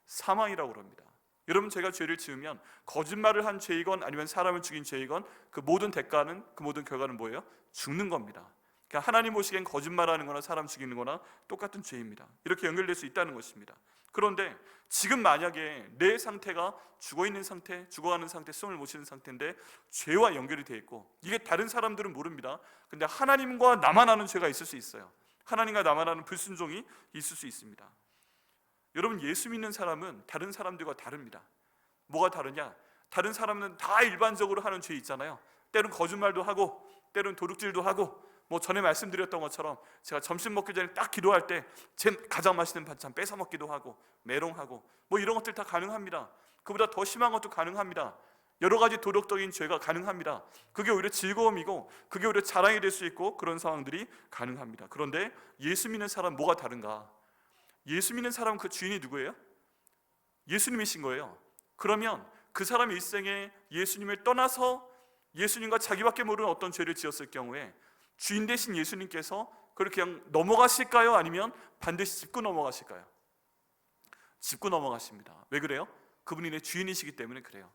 사망이라고 그럽니다. 여러분 제가 죄를 지으면 거짓말을 한 죄이건 아니면 사람을 죽인 죄이건 그 모든 대가는, 그 모든 결과는 뭐예요? 죽는 겁니다. 그러니까 하나님 보시기엔 거짓말하는 거나 사람 죽이는 거나 똑같은 죄입니다. 이렇게 연결될 수 있다는 것입니다. 그런데 지금 만약에 내 상태가 죽어있는 상태, 죽어가는 상태, 숨을 못 쉬는 상태인데 죄와 연결이 되어 있고, 이게 다른 사람들은 모릅니다. 근데 하나님과 나만 아는 죄가 있을 수 있어요. 하나님과 나만 아는 불순종이 있을 수 있습니다. 여러분 예수 믿는 사람은 다른 사람들과 다릅니다. 뭐가 다르냐? 다른 사람은 다 일반적으로 하는 죄 있잖아요. 때론 거짓말도 하고 때론 도둑질도 하고, 뭐 전에 말씀드렸던 것처럼 제가 점심 먹기 전에 딱 기도할 때 제 가장 맛있는 반찬 뺏어 먹기도 하고 메롱하고 뭐 이런 것들 다 가능합니다. 그보다 더 심한 것도 가능합니다. 여러 가지 도덕적인 죄가 가능합니다. 그게 오히려 즐거움이고 그게 오히려 자랑이 될 수 있고 그런 상황들이 가능합니다. 그런데 예수 믿는 사람 뭐가 다른가? 예수 믿는 사람 그 주인이 누구예요? 예수님이신 거예요. 그러면 그 사람의 일생에 예수님을 떠나서 예수님과 자기밖에 모르는 어떤 죄를 지었을 경우에 주인 되신 예수님께서 그렇게 그냥 넘어가실까요? 아니면 반드시 짚고 넘어가실까요? 짚고 넘어가십니다. 왜 그래요? 그분이 내 주인이시기 때문에 그래요.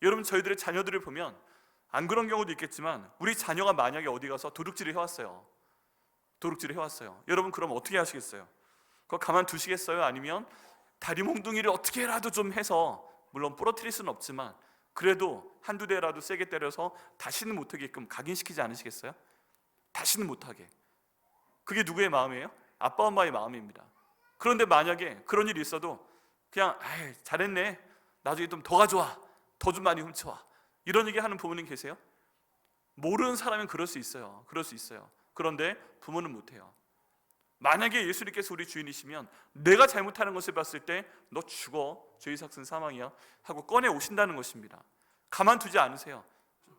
여러분 저희들의 자녀들을 보면 안 그런 경우도 있겠지만 우리 자녀가 만약에 어디 가서 도둑질을 해왔어요. 여러분 그럼 어떻게 하시겠어요? 그거 가만 두시겠어요? 아니면 다리 몽둥이를 어떻게라도 좀 해서, 물론 부러뜨릴 수는 없지만 그래도 한두 대라도 세게 때려서 다시는 못하게끔 각인시키지 않으시겠어요? 다시는 못하게. 그게 누구의 마음이에요? 아빠 엄마의 마음입니다. 그런데 만약에 그런 일이 있어도 그냥 잘했네, 나중에 좀 더 가져와, 더 좀 많이 훔쳐와, 이런 얘기 하는 부모님 계세요? 모르는 사람은 그럴 수 있어요. 그런데 부모는 못해요. 만약에 예수님께서 우리 주인이시면 내가 잘못하는 것을 봤을 때 너 죽어, 죄의 삭은 사망이야 하고 꺼내 오신다는 것입니다. 가만두지 않으세요.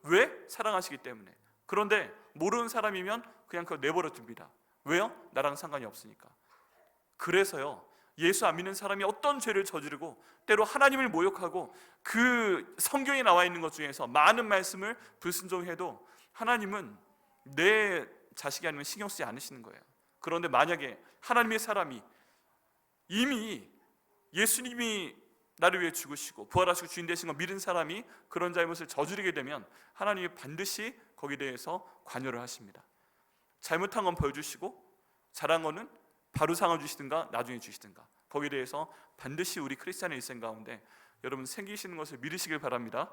왜? 사랑하시기 때문에. 그런데 모르는 사람이면 그냥 그거 내버려 둡니다. 왜요? 나랑 상관이 없으니까. 그래서요, 예수 안 믿는 사람이 어떤 죄를 저지르고 때로 하나님을 모욕하고 그 성경에 나와 있는 것 중에서 많은 말씀을 불순종해도 하나님은 내 자식이 아니면 신경 쓰지 않으시는 거예요. 그런데 만약에 하나님의 사람이 이미 예수님이 나를 위해 죽으시고 부활하시고 주인 되신 걸 믿은 사람이 그런 잘못을 저지르게 되면 하나님이 반드시 거기에 대해서 관여를 하십니다. 잘못한 건 벌 주시고 잘한 거는 바로 상을 주시든가 나중에 주시든가, 거기에 대해서 반드시 우리 크리스찬의 일생 가운데 여러분 생기시는 것을 믿으시길 바랍니다.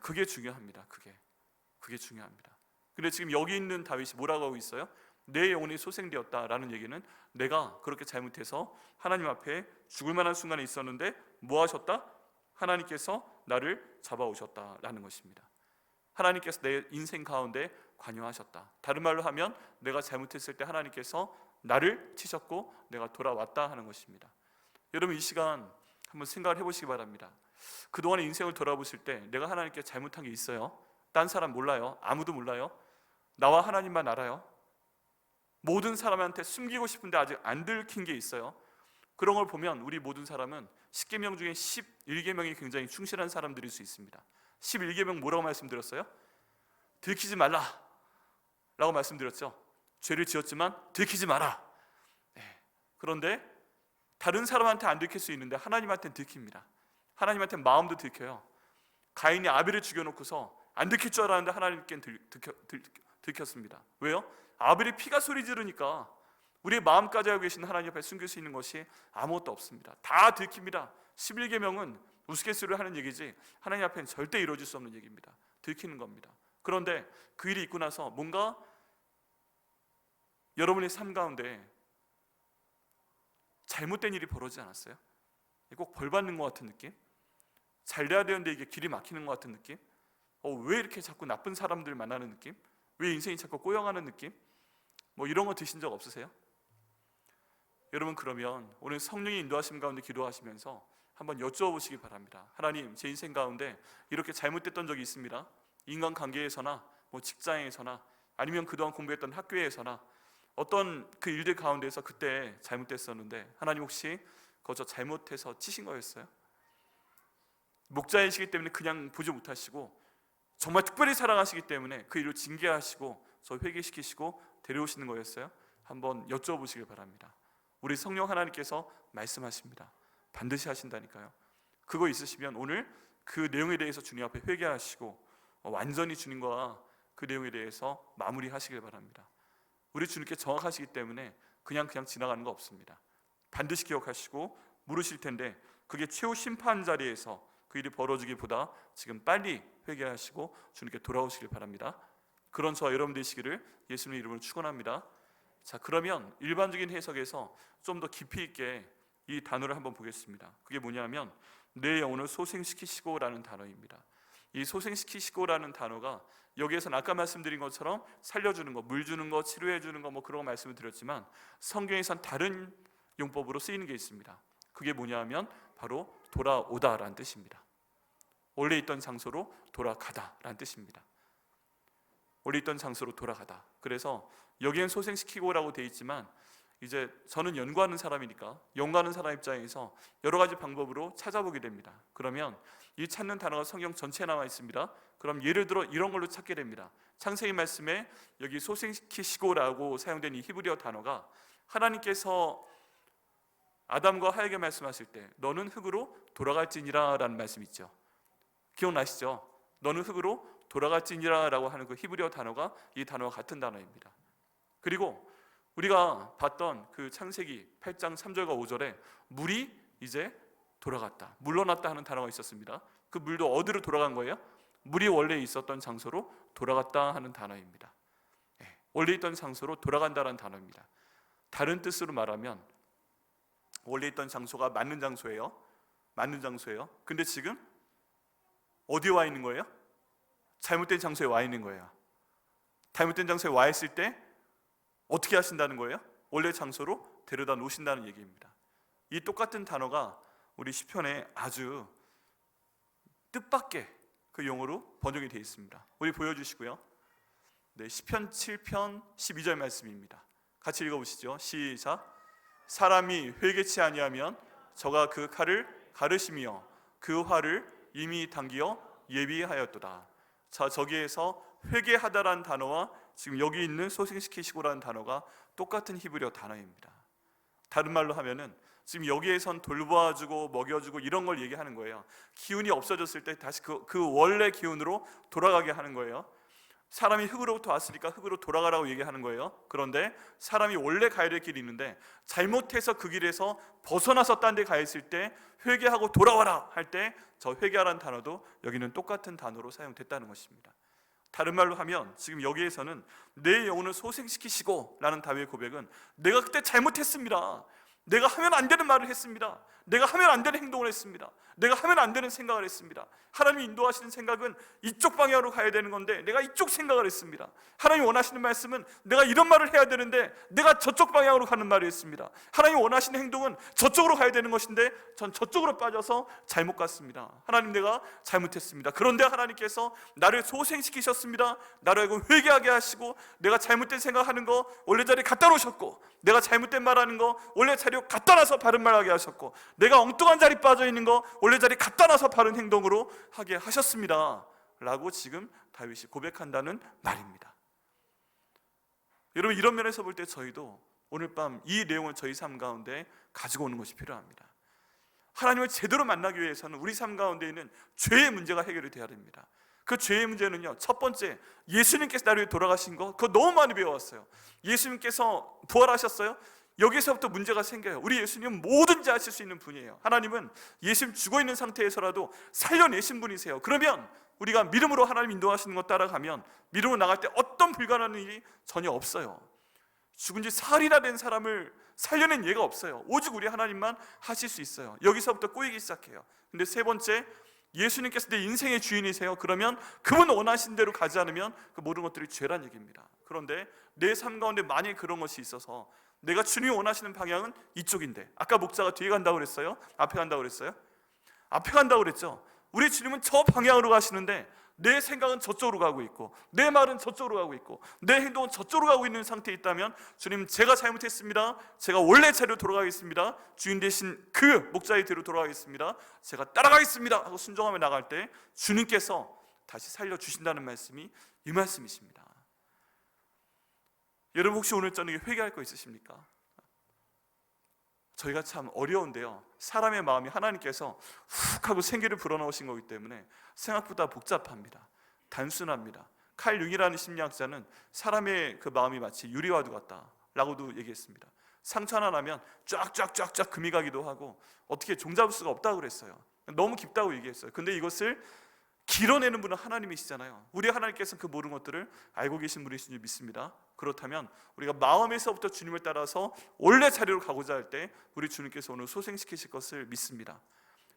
그게 중요합니다. 그게 중요합니다. 근데 지금 여기 있는 다윗이 뭐라고 하고 있어요? 내 영혼이 소생되었다라는 얘기는 내가 그렇게 잘못해서 하나님 앞에 죽을 만한 순간에 있었는데 뭐 하셨다? 하나님께서 나를 잡아오셨다라는 것입니다. 하나님께서 내 인생 가운데 관여하셨다. 다른 말로 하면 내가 잘못했을 때 하나님께서 나를 치셨고 내가 돌아왔다 하는 것입니다. 여러분, 이 시간 한번 생각을 해보시기 바랍니다. 그동안의 인생을 돌아보실 때 내가 하나님께 잘못한 게 있어요? 딴 사람 몰라요. 아무도 몰라요. 나와 하나님만 알아요. 모든 사람한테 숨기고 싶은데 아직 안 들킨 게 있어요. 그런 걸 보면 우리 모든 사람은 10계명 중에 11계명이 굉장히 충실한 사람들일 수 있습니다. 11계명 뭐라고 말씀드렸어요? 들키지 말라 라고 말씀드렸죠. 죄를 지었지만 들키지 마라. 그런데 다른 사람한테 안 들킬 수 있는데 하나님한테는 들킵니다. 하나님한테는 마음도 들켜요. 가인이 아벨을 죽여놓고서 안 들킬 줄 알았는데 하나님께는 들켰습니다. 왜요? 아벨이 피가 소리 지르니까 우리의 마음까지 알고 계신 하나님 앞에 숨길 수 있는 것이 아무것도 없습니다. 다 들킵니다. 11계명은 우스갯소리를 하는 얘기지 하나님 앞에는 절대 이루어질 수 없는 얘기입니다. 들키는 겁니다. 그런데 그 일이 있고 나서 뭔가 여러분의 삶 가운데 잘못된 일이 벌어지지 않았어요? 꼭 벌 받는 것 같은 느낌? 잘 돼야 되는데 이게 길이 막히는 것 같은 느낌? 왜 이렇게 자꾸 나쁜 사람들 만나는 느낌? 왜 인생이 자꾸 꼬여가는 느낌? 뭐 이런 거 드신 적 없으세요? 여러분, 그러면 오늘 성령의 인도하심 가운데 기도하시면서 한번 여쭤보시기 바랍니다. 하나님, 제 인생 가운데 이렇게 잘못됐던 적이 있습니다. 인간관계에서나 뭐 직장에서나 아니면 그동안 공부했던 학교에서나 어떤 그 일들 가운데서 그때 잘못됐었는데 하나님 혹시 그거 저 잘못해서 치신 거였어요? 목자이시기 때문에 그냥 보지 못하시고 정말 특별히 사랑하시기 때문에 그 일을 징계하시고 저 회개시키시고 데려오시는 거였어요? 한번 여쭤보시길 바랍니다. 우리 성령 하나님께서 말씀하십니다. 반드시 하신다니까요. 그거 있으시면 오늘 그 내용에 대해서 주님 앞에 회개하시고 완전히 주님과 그 내용에 대해서 마무리하시길 바랍니다. 우리 주님께 정확하시기 때문에 그냥 지나가는 거 없습니다. 반드시 기억하시고 물으실 텐데 그게 최후 심판 자리에서 그 일이 벌어지기보다 지금 빨리 회개하시고 주님께 돌아오시길 바랍니다. 그런 저와 여러분 되시기를 예수님의 이름으로 축원합니다. 자, 그러면 일반적인 해석에서 좀 더 깊이 있게 이 단어를 한번 보겠습니다. 그게 뭐냐면 내 영혼을 소생시키시고 라는 단어입니다. 이 소생시키시고라는 단어가 여기에서는 아까 말씀드린 것처럼 살려주는 거, 물 주는 거, 치료해 주는 거 뭐 그런 거 말씀을 드렸지만 성경에선 다른 용법으로 쓰이는 게 있습니다. 그게 뭐냐면 바로 돌아오다라는 뜻입니다. 원래 있던 장소로 돌아가다라는 뜻입니다. 원래 있던 장소로 돌아가다. 그래서 여기엔 소생시키고라고 되어 있지만 이제 저는 연구하는 사람이니까 연구하는 사람 입장에서 여러 가지 방법으로 찾아보게 됩니다. 그러면 이 찾는 단어가 성경 전체에 나와 있습니다. 그럼 예를 들어 이런 걸로 찾게 됩니다. 창세기 말씀에 여기 소생시키시고라고 사용된 이 히브리어 단어가 하나님께서 아담과 하에게 말씀하실 때 너는 흙으로 돌아갈지니라 라는 말씀 있죠. 기억나시죠? 너는 흙으로 돌아갈지니라 라고 하는 그 히브리어 단어가 이 단어와 같은 단어입니다. 그리고 우리가 봤던 그 창세기 8장 3절과 5절에 물이 이제 돌아갔다, 물러났다 하는 단어가 있었습니다. 그 물도 어디로 돌아간 거예요? 물이 원래 있었던 장소로 돌아갔다 하는 단어입니다. 원래 있던 장소로 돌아간다는 단어입니다. 다른 뜻으로 말하면 원래 있던 장소가 맞는 장소예요. 맞는 장소예요. 근데 지금 어디에 와 있는 거예요? 잘못된 장소에 와 있는 거예요. 잘못된 장소에 와 있을 때 어떻게 하신다는 거예요? 원래 장소로 데려다 놓으신다는 얘기입니다. 이 똑같은 단어가 우리 시편에 아주 뜻밖의 그 용어로 번역이 되어 있습니다. 우리 보여주시고요. 네, 시편 7편 12절 말씀입니다. 같이 읽어보시죠. 시작. 사람이 회개치 아니하면 저가 그 칼을 가르시며 그 활을 이미 당기어 예비하였도다. 자, 저기에서 회개하다라는 단어와 지금 여기 있는 소생시키시고라는 단어가 똑같은 히브리어 단어입니다. 다른 말로 하면은 지금 여기에선 돌보아주고 먹여주고 이런 걸 얘기하는 거예요. 기운이 없어졌을 때 다시 그 원래 기운으로 돌아가게 하는 거예요. 사람이 흙으로부터 왔으니까 흙으로 돌아가라고 얘기하는 거예요. 그런데 사람이 원래 가야 될 길이 있는데 잘못해서 그 길에서 벗어나서 딴 데 가 있을 때 회개하고 돌아와라 할 때 저 회개하라는 단어도 여기는 똑같은 단어로 사용됐다는 것입니다. 다른 말로 하면 지금 여기에서는 내 영혼을 소생시키시고 라는 다윗의 고백은 내가 그때 잘못했습니다. 내가 하면 안 되는 말을 했습니다. 내가 하면 안 되는 행동을 했습니다. 내가 하면 안 되는 생각을 했습니다. 하나님이 인도하시는 생각은 이쪽 방향으로 가야 되는 건데 내가 이쪽 생각을 했습니다. 하나님이 원하시는 말씀은 내가 이런 말을 해야 되는데 내가 저쪽 방향으로 가는 말을 했습니다. 하나님이 원하시는 행동은 저쪽으로 가야 되는 것인데 전 저쪽으로 빠져서 잘못 갔습니다. 하나님, 내가 잘못했습니다. 그런데 하나님께서 나를 소생시키셨습니다. 나를 알고 회개하게 하시고 내가 잘못된 생각하는 거 원래 자리에 갖다 놓으셨고 내가 잘못된 말하는 거 원래 자리에 갖다 놔서 바른 말하게 하셨고 내가 엉뚱한 자리 빠져 있는 거 원래 자리에 갖다 놔서 바른 행동으로 하게 하셨습니다 라고 지금 다윗이 고백한다는 말입니다. 여러분, 이런 면에서 볼 때 저희도 오늘 밤 이 내용을 저희 삶 가운데 가지고 오는 것이 필요합니다. 하나님을 제대로 만나기 위해서는 우리 삶 가운데 있는 죄의 문제가 해결이 돼야 됩니다. 그 죄의 문제는요, 첫 번째, 예수님께서 나를 위해 돌아가신 거, 그거 너무 많이 배워왔어요. 예수님께서 부활하셨어요? 여기서부터 문제가 생겨요. 우리 예수님은 뭐든지 하실 수 있는 분이에요. 하나님은 예수님 죽어 있는 상태에서라도 살려내신 분이세요. 그러면 우리가 믿음으로 하나님 인도하시는 거 따라가면 믿음으로 나갈 때 어떤 불가능한 일이 전혀 없어요. 죽은 지 사흘이나 된 사람을 살려낸 예가 없어요. 오직 우리 하나님만 하실 수 있어요. 여기서부터 꼬이기 시작해요. 근데 세 번째, 예수님께서 내 인생의 주인이세요. 그러면 그분 원하신 대로 가지 않으면 그 모든 것들이 죄란 얘기입니다. 그런데 내 삶 가운데 만약에 그런 것이 있어서 내가 주님이 원하시는 방향은 이쪽인데, 아까 목자가 뒤에 간다고 그랬어요? 앞에 간다고 그랬어요? 앞에 간다고 그랬죠. 우리 주님은 저 방향으로 가시는데 내 생각은 저쪽으로 가고 있고 내 말은 저쪽으로 가고 있고 내 행동은 저쪽으로 가고 있는 상태에 있다면, 주님, 제가 잘못했습니다. 제가 원래 자리로 돌아가겠습니다. 주인 대신 그 목자의 뒤로 돌아가겠습니다. 제가 따라가겠습니다 하고 순종하며 나갈 때 주님께서 다시 살려주신다는 말씀이 이 말씀이십니다. 여러분, 혹시 오늘 저녁에 회개할 거 있으십니까? 저희가 참 어려운데요, 사람의 마음이 하나님께서 훅 하고 생기를 불어넣으신 거기 때문에 생각보다 복잡합니다. 단순합니다. 칼 융이라는 심리학자는 사람의 그 마음이 마치 유리와도 같다라고도 얘기했습니다. 상처 하나 나면 쫙쫙쫙쫙 금이 가기도 하고 어떻게 종잡을 수가 없다고 그랬어요. 너무 깊다고 얘기했어요. 근데 이것을 길어내는 분은 하나님이시잖아요. 우리 하나님께서는 그 모든 것들을 알고 계신 분이신 줄 믿습니다. 그렇다면 우리가 마음에서부터 주님을 따라서 원래 자리로 가고자 할 때 우리 주님께서 오늘 소생시키실 것을 믿습니다.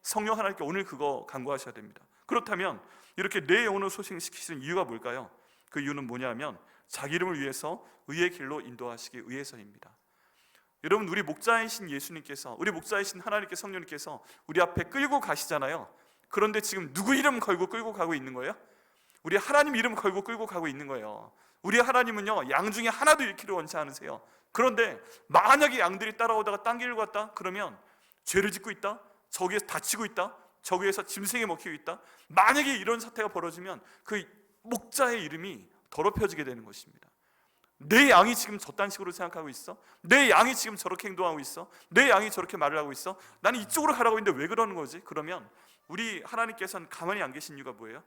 성령 하나님께 오늘 그거 간구하셔야 됩니다. 그렇다면 이렇게 내 영혼을 소생시키시는 이유가 뭘까요? 그 이유는 뭐냐면 자기 이름을 위해서 의의 길로 인도하시기 위해서입니다. 여러분, 우리 목자이신 예수님께서, 우리 목자이신 하나님께 성령님께서 우리 앞에 끌고 가시잖아요. 그런데 지금 누구 이름 걸고 끌고 가고 있는 거예요? 우리 하나님 이름 걸고 끌고 가고 있는 거예요. 우리 하나님은요, 양 중에 하나도 잃기를 원치 않으세요. 그런데 만약에 양들이 따라오다가 딴 길을 갔다 그러면 죄를 짓고 있다, 저기에서 다치고 있다, 저기에서 짐승에 먹히고 있다, 만약에 이런 사태가 벌어지면 그 목자의 이름이 더럽혀지게 되는 것입니다. 내 양이 지금 저딴 식으로 생각하고 있어? 내 양이 지금 저렇게 행동하고 있어? 내 양이 저렇게 말을 하고 있어? 나는 이쪽으로 가라고 했는데 왜 그러는 거지? 그러면 우리 하나님께서는 가만히 안 계신 이유가 뭐예요?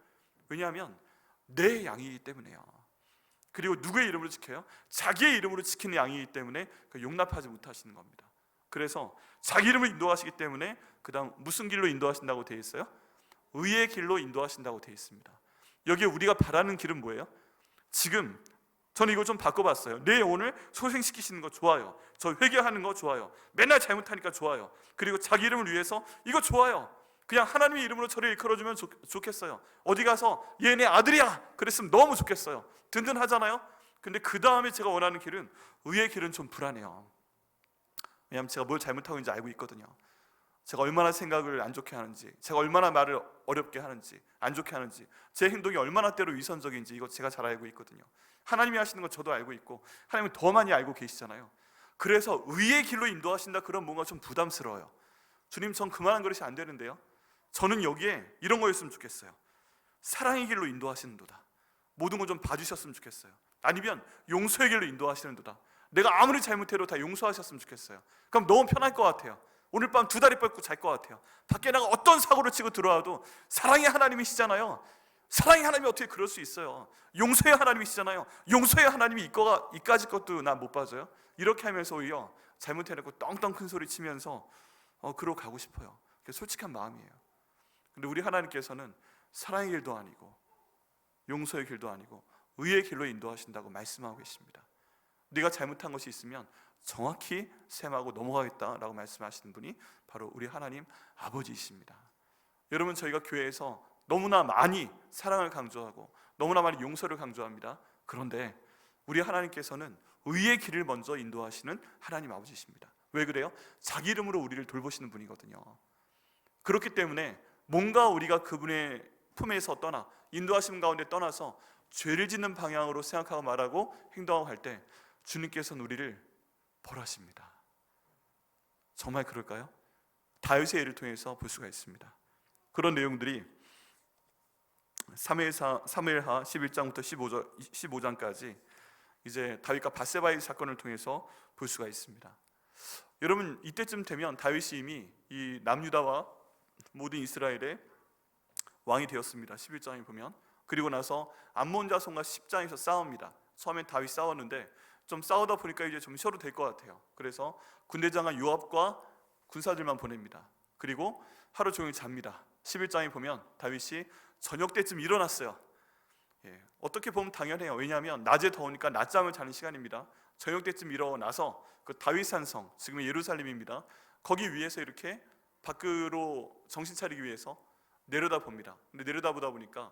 왜냐하면 내 양이기 때문에요. 그리고 누구의 이름으로 지켜요? 자기의 이름으로 지키는 양이기 때문에 용납하지 못하시는 겁니다. 그래서 자기 이름을 인도하시기 때문에 그 다음 무슨 길로 인도하신다고 되어 있어요? 의의 길로 인도하신다고 되어 있습니다. 여기에 우리가 바라는 길은 뭐예요? 지금 저는 이거 좀 바꿔봤어요. 내 영혼을 소생시키시는 거 좋아요. 저 회개하는 거 좋아요. 맨날 잘못하니까 좋아요. 그리고 자기 이름을 위해서 이거 좋아요. 그냥 하나님의 이름으로 저를 일컬어주면 좋겠어요. 어디 가서 얘 내 아들이야 그랬으면 너무 좋겠어요. 든든하잖아요. 근데 그 다음에 제가 원하는 길은, 의의 길은 좀 불안해요. 왜냐하면 제가 뭘 잘못하고 있는지 알고 있거든요. 제가 얼마나 생각을 안 좋게 하는지, 제가 얼마나 말을 어렵게 하는지, 안 좋게 하는지, 제 행동이 얼마나 때로 위선적인지 이거 제가 잘 알고 있거든요. 하나님이 하시는 건 저도 알고 있고 하나님은 더 많이 알고 계시잖아요. 그래서 의의 길로 인도하신다, 그런 뭔가 좀 부담스러워요. 주님, 전 그만한 그릇이 안 되는데요. 저는 여기에 이런 거였으면 좋겠어요. 사랑의 길로 인도하시는도다. 모든 걸 좀 봐주셨으면 좋겠어요. 아니면 용서의 길로 인도하시는도다. 내가 아무리 잘못해도 다 용서하셨으면 좋겠어요. 그럼 너무 편할 것 같아요. 오늘 밤 두 다리 뻗고 잘 것 같아요. 밖에 나가 어떤 사고를 치고 들어와도 사랑의 하나님이시잖아요. 사랑의 하나님이 어떻게 그럴 수 있어요? 용서의 하나님이시잖아요. 용서의 하나님이 이까짓 것도 나 못 봐줘요? 이렇게 하면서 오히려 잘못해놓고 떵떵 큰 소리 치면서 그러고 가고 싶어요. 그게 솔직한 마음이에요. 근데 우리 하나님께서는 사랑의 길도 아니고 용서의 길도 아니고 의의 길로 인도하신다고 말씀하고 계십니다. 네가 잘못한 것이 있으면 정확히 셈하고 넘어가겠다라고 말씀하시는 분이 바로 우리 하나님 아버지이십니다. 여러분, 저희가 교회에서 너무나 많이 사랑을 강조하고 너무나 많이 용서를 강조합니다. 그런데 우리 하나님께서는 의의 길을 먼저 인도하시는 하나님 아버지이십니다. 왜 그래요? 자기 이름으로 우리를 돌보시는 분이거든요. 그렇기 때문에 뭔가 우리가 그분의 품에서 떠나, 인도하심 가운데 떠나서 죄를 짓는 방향으로 생각하고 말하고 행동하고 할 때 주님께서는 우리를 벌하십니다. 정말 그럴까요? 다윗의 예를 통해서 볼 수가 있습니다. 그런 내용들이 사무엘하 11장부터 15장까지 이제 다윗과 밧세바의 사건을 통해서 볼 수가 있습니다. 여러분, 이때쯤 되면 다윗이 이미 이 남유다와 모든 이스라엘의 왕이 되었습니다. 11장에 보면. 그리고 나서 암몬 자손과 10장에서 싸웁니다. 처음엔 다윗 싸웠는데 좀 싸우다 보니까 이제 좀 쉬어도 될 것 같아요. 그래서 군대장관 요압과 군사들만 보냅니다. 그리고 하루 종일 잡니다. 11장에 보면 다윗이 저녁 때쯤 일어났어요. 어떻게 보면 당연해요. 왜냐하면 낮에 더우니까 낮잠을 자는 시간입니다. 저녁 때쯤 일어나서 그 다윗 산성, 지금의 예루살렘입니다. 거기 위에서 이렇게 밖으로 정신 차리기 위해서 내려다 봅니다. 근데 내려다 보다 보니까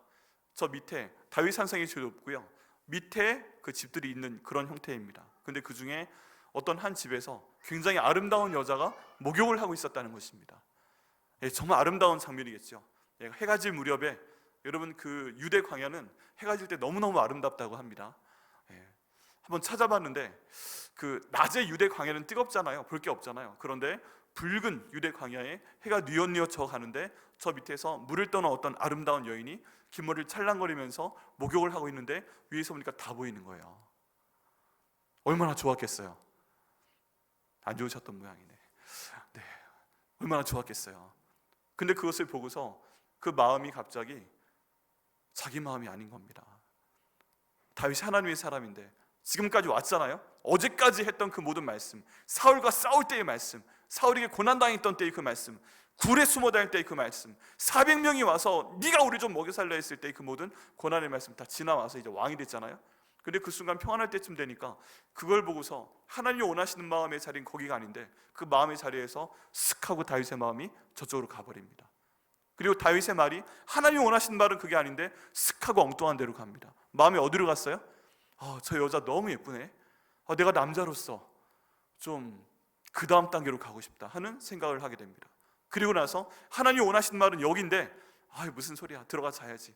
저 밑에 다윗 산성이 제일 높고요, 밑에 그 집들이 있는 그런 형태입니다. 근데 그 중에 어떤 한 집에서 굉장히 아름다운 여자가 목욕을 하고 있었다는 것입니다. 정말 아름다운 장면이겠죠. 해가 질 무렵에, 여러분 그 유대 광야는 해가 질 때 너무너무 아름답다고 합니다. 한번 찾아봤는데 그 낮에 유대 광야는 뜨겁잖아요. 볼 게 없잖아요. 그런데 붉은 유대 광야에 해가 뉘엿뉘엿 져 가는데 저 밑에서 물을 떠는 어떤 아름다운 여인이 긴 머리를 찰랑거리면서 목욕을 하고 있는데 위에서 보니까 다 보이는 거예요. 얼마나 좋았겠어요. 안 좋으셨던 모양이네. 네, 얼마나 좋았겠어요. 근데 그것을 보고서 그 마음이 갑자기 자기 마음이 아닌 겁니다. 다윗이 하나님의 사람인데 지금까지 왔잖아요. 어제까지 했던 그 모든 말씀, 사울과 싸울 때의 말씀, 사울에게 고난당했던 때의 그 말씀, 굴에 숨어 다닐 때의 그 말씀, 400명이 와서 네가 우리 좀 먹여 살려 했을 때의 그 모든 고난의 말씀 다 지나와서 이제 왕이 됐잖아요. 근데 그 순간 평안할 때쯤 되니까 그걸 보고서 하나님이 원하시는 마음의 자리는 거기가 아닌데 그 마음의 자리에서 슥 하고 다윗의 마음이 저쪽으로 가버립니다. 그리고 다윗의 말이 하나님이 원하시는 말은 그게 아닌데 슥 하고 엉뚱한 데로 갑니다. 마음이 어디로 갔어요? 저 여자 너무 예쁘네. 내가 남자로서 좀 그 다음 단계로 가고 싶다 하는 생각을 하게 됩니다. 그리고 나서 하나님이 원하시는 말은 여기인데 무슨 소리야, 들어가 자야지.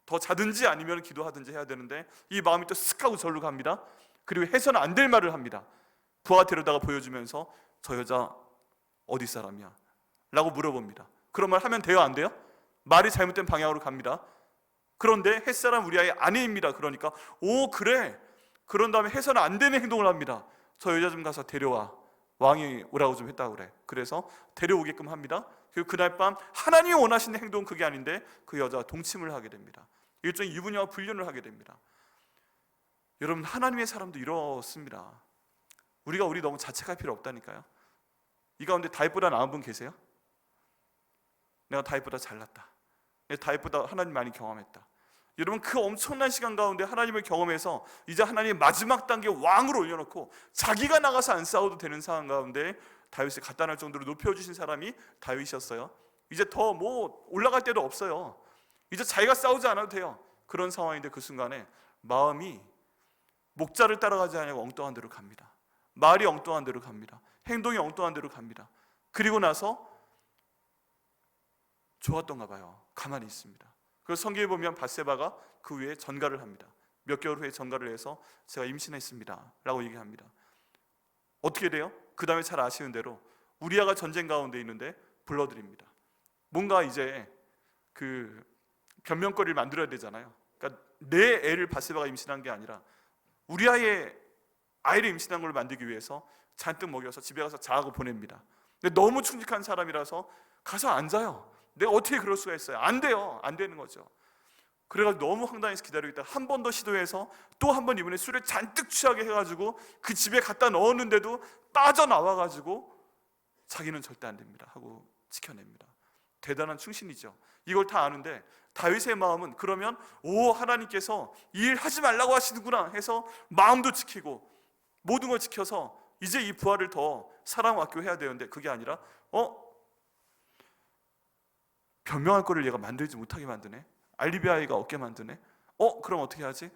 더 자든지 아니면 기도하든지 해야 되는데 이 마음이 또 쓱 하고 절로 갑니다. 그리고 해서는 안 될 말을 합니다. 부하 데려다가 보여주면서 저 여자 어디 사람이야? 라고 물어봅니다. 그런 말 하면 돼요, 안 돼요? 말이 잘못된 방향으로 갑니다. 그런데 햇사람 우리아의 아내입니다. 그러니까 그래. 그런 다음에 해서는 안 되는 행동을 합니다. 저 여자 좀 가서 데려와. 왕이 오라고 좀 했다고 그래. 그래서 데려오게끔 합니다. 그리고 그날 밤 하나님이 원하시는 행동은 그게 아닌데 그 여자와 동침을 하게 됩니다. 일종의 유부녀와 불륜을 하게 됩니다. 여러분, 하나님의 사람도 이렇습니다. 우리 너무 자책할 필요 없다니까요. 이 가운데 다윗보다 나은 분 계세요? 내가 다윗보다 잘났다. 내가 다윗보다 하나님 많이 경험했다. 여러분, 그 엄청난 시간 가운데 하나님을 경험해서 이제 하나님의 마지막 단계 왕으로 올려놓고 자기가 나가서 안 싸워도 되는 상황 가운데 다윗을 갖다 날 정도로 높여주신 사람이 다윗이었어요. 이제 더 뭐 올라갈 데도 없어요. 이제 자기가 싸우지 않아도 돼요. 그런 상황인데 그 순간에 마음이 목자를 따라가지 않고 엉뚱한 데로 갑니다. 말이 엉뚱한 데로 갑니다. 행동이 엉뚱한 데로 갑니다. 그리고 나서 좋았던가 봐요. 가만히 있습니다. 그래서 성경에 보면 밧세바가 그 후에 전가를 합니다. 몇 개월 후에 전가를 해서 제가 임신했습니다 라고 얘기합니다. 어떻게 돼요? 그 다음에 잘 아시는 대로 우리아가 전쟁 가운데 있는데 불러드립니다. 뭔가 이제 그 변명거리를 만들어야 되잖아요. 그러니까 내 애를 밧세바가 임신한 게 아니라 우리아의 아이를 임신한 걸 만들기 위해서 잔뜩 먹여서 집에 가서 자라고 보냅니다. 근데 너무 충직한 사람이라서 가서 앉아요. 내가 어떻게 그럴 수가 있어요? 안 돼요. 안 되는 거죠. 그래가지고 너무 황당해서 기다리고 있다가 한 번 더 시도해서 또 한 번 이번에 술에 잔뜩 취하게 해가지고 그 집에 갖다 넣었는데도 빠져나와가지고 자기는 절대 안 됩니다 하고 지켜냅니다. 대단한 충신이죠. 이걸 다 아는데 다윗의 마음은 그러면 오, 하나님께서 이 일 하지 말라고 하시는구나 해서 마음도 지키고 모든 걸 지켜서 이제 이 부하를 더 사랑 아껴해야 되는데 그게 아니라 변명할 거를 얘가 만들지 못하게 만드네. 알리비아이가 없게 만드네. 그럼 어떻게 하지?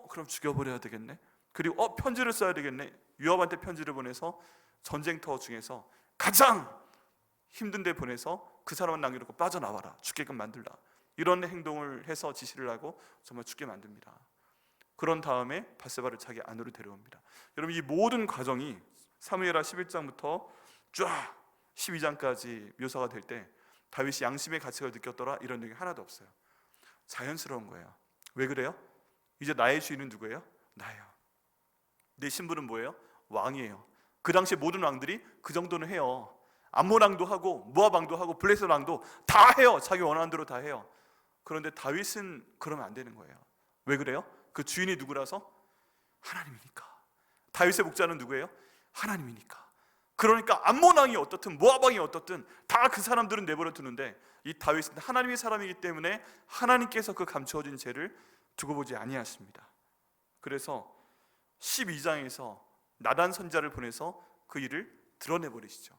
그럼 죽여버려야 되겠네. 그리고 편지를 써야 되겠네. 요압한테 편지를 보내서 전쟁터 중에서 가장 힘든 데 보내서 그 사람은 남겨놓고 빠져나와라, 죽게끔 만들라, 이런 행동을 해서 지시를 하고 정말 죽게 만듭니다. 그런 다음에 밧세바를 자기 안으로 데려옵니다. 여러분, 이 모든 과정이 사무엘하 11장부터 쫙 12장까지 묘사가 될 때 다윗이 양심의 가책을 느꼈더라 이런 얘기 하나도 없어요. 자연스러운 거예요. 왜 그래요? 이제 나의 주인은 누구예요? 나예요. 내 신분은 뭐예요? 왕이에요. 그 당시 모든 왕들이 그 정도는 해요. 암몬 왕도 하고 모압 왕도 하고 블레셋 왕도 다 해요. 자기 원하는 대로 다 해요. 그런데 다윗은 그러면 안 되는 거예요. 왜 그래요? 그 주인이 누구라서? 하나님이니까. 다윗의 목자는 누구예요? 하나님이니까. 그러니까 암몬 왕이 어떻든 모압 왕이 어떻든 다 그 사람들은 내버려 두는데 이 다윗은 하나님의 사람이기 때문에 하나님께서 그 감추어진 죄를 두고 보지 아니하십니다. 그래서 12장에서 나단 선지자를 보내서 그 일을 드러내버리시죠.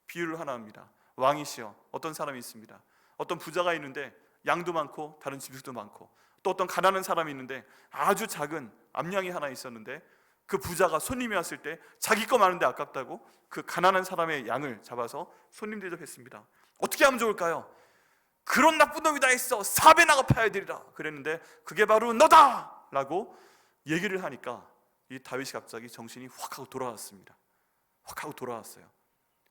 비유를 하나 합니다. 왕이시여, 어떤 사람이 있습니다. 어떤 부자가 있는데 양도 많고 다른 집수도 많고, 또 어떤 가난한 사람이 있는데 아주 작은 암양이 하나 있었는데 그 부자가 손님이 왔을 때 자기 거 많은데 아깝다고 그 가난한 사람의 양을 잡아서 손님 대접했습니다. 어떻게 하면 좋을까요? 그런 나쁜 놈이 다 있어, 4배나 갚아야 되리라 그랬는데 그게 바로 너다! 라고 얘기를 하니까 이 다윗이 갑자기 정신이 확 하고 돌아왔습니다. 확 하고 돌아왔어요.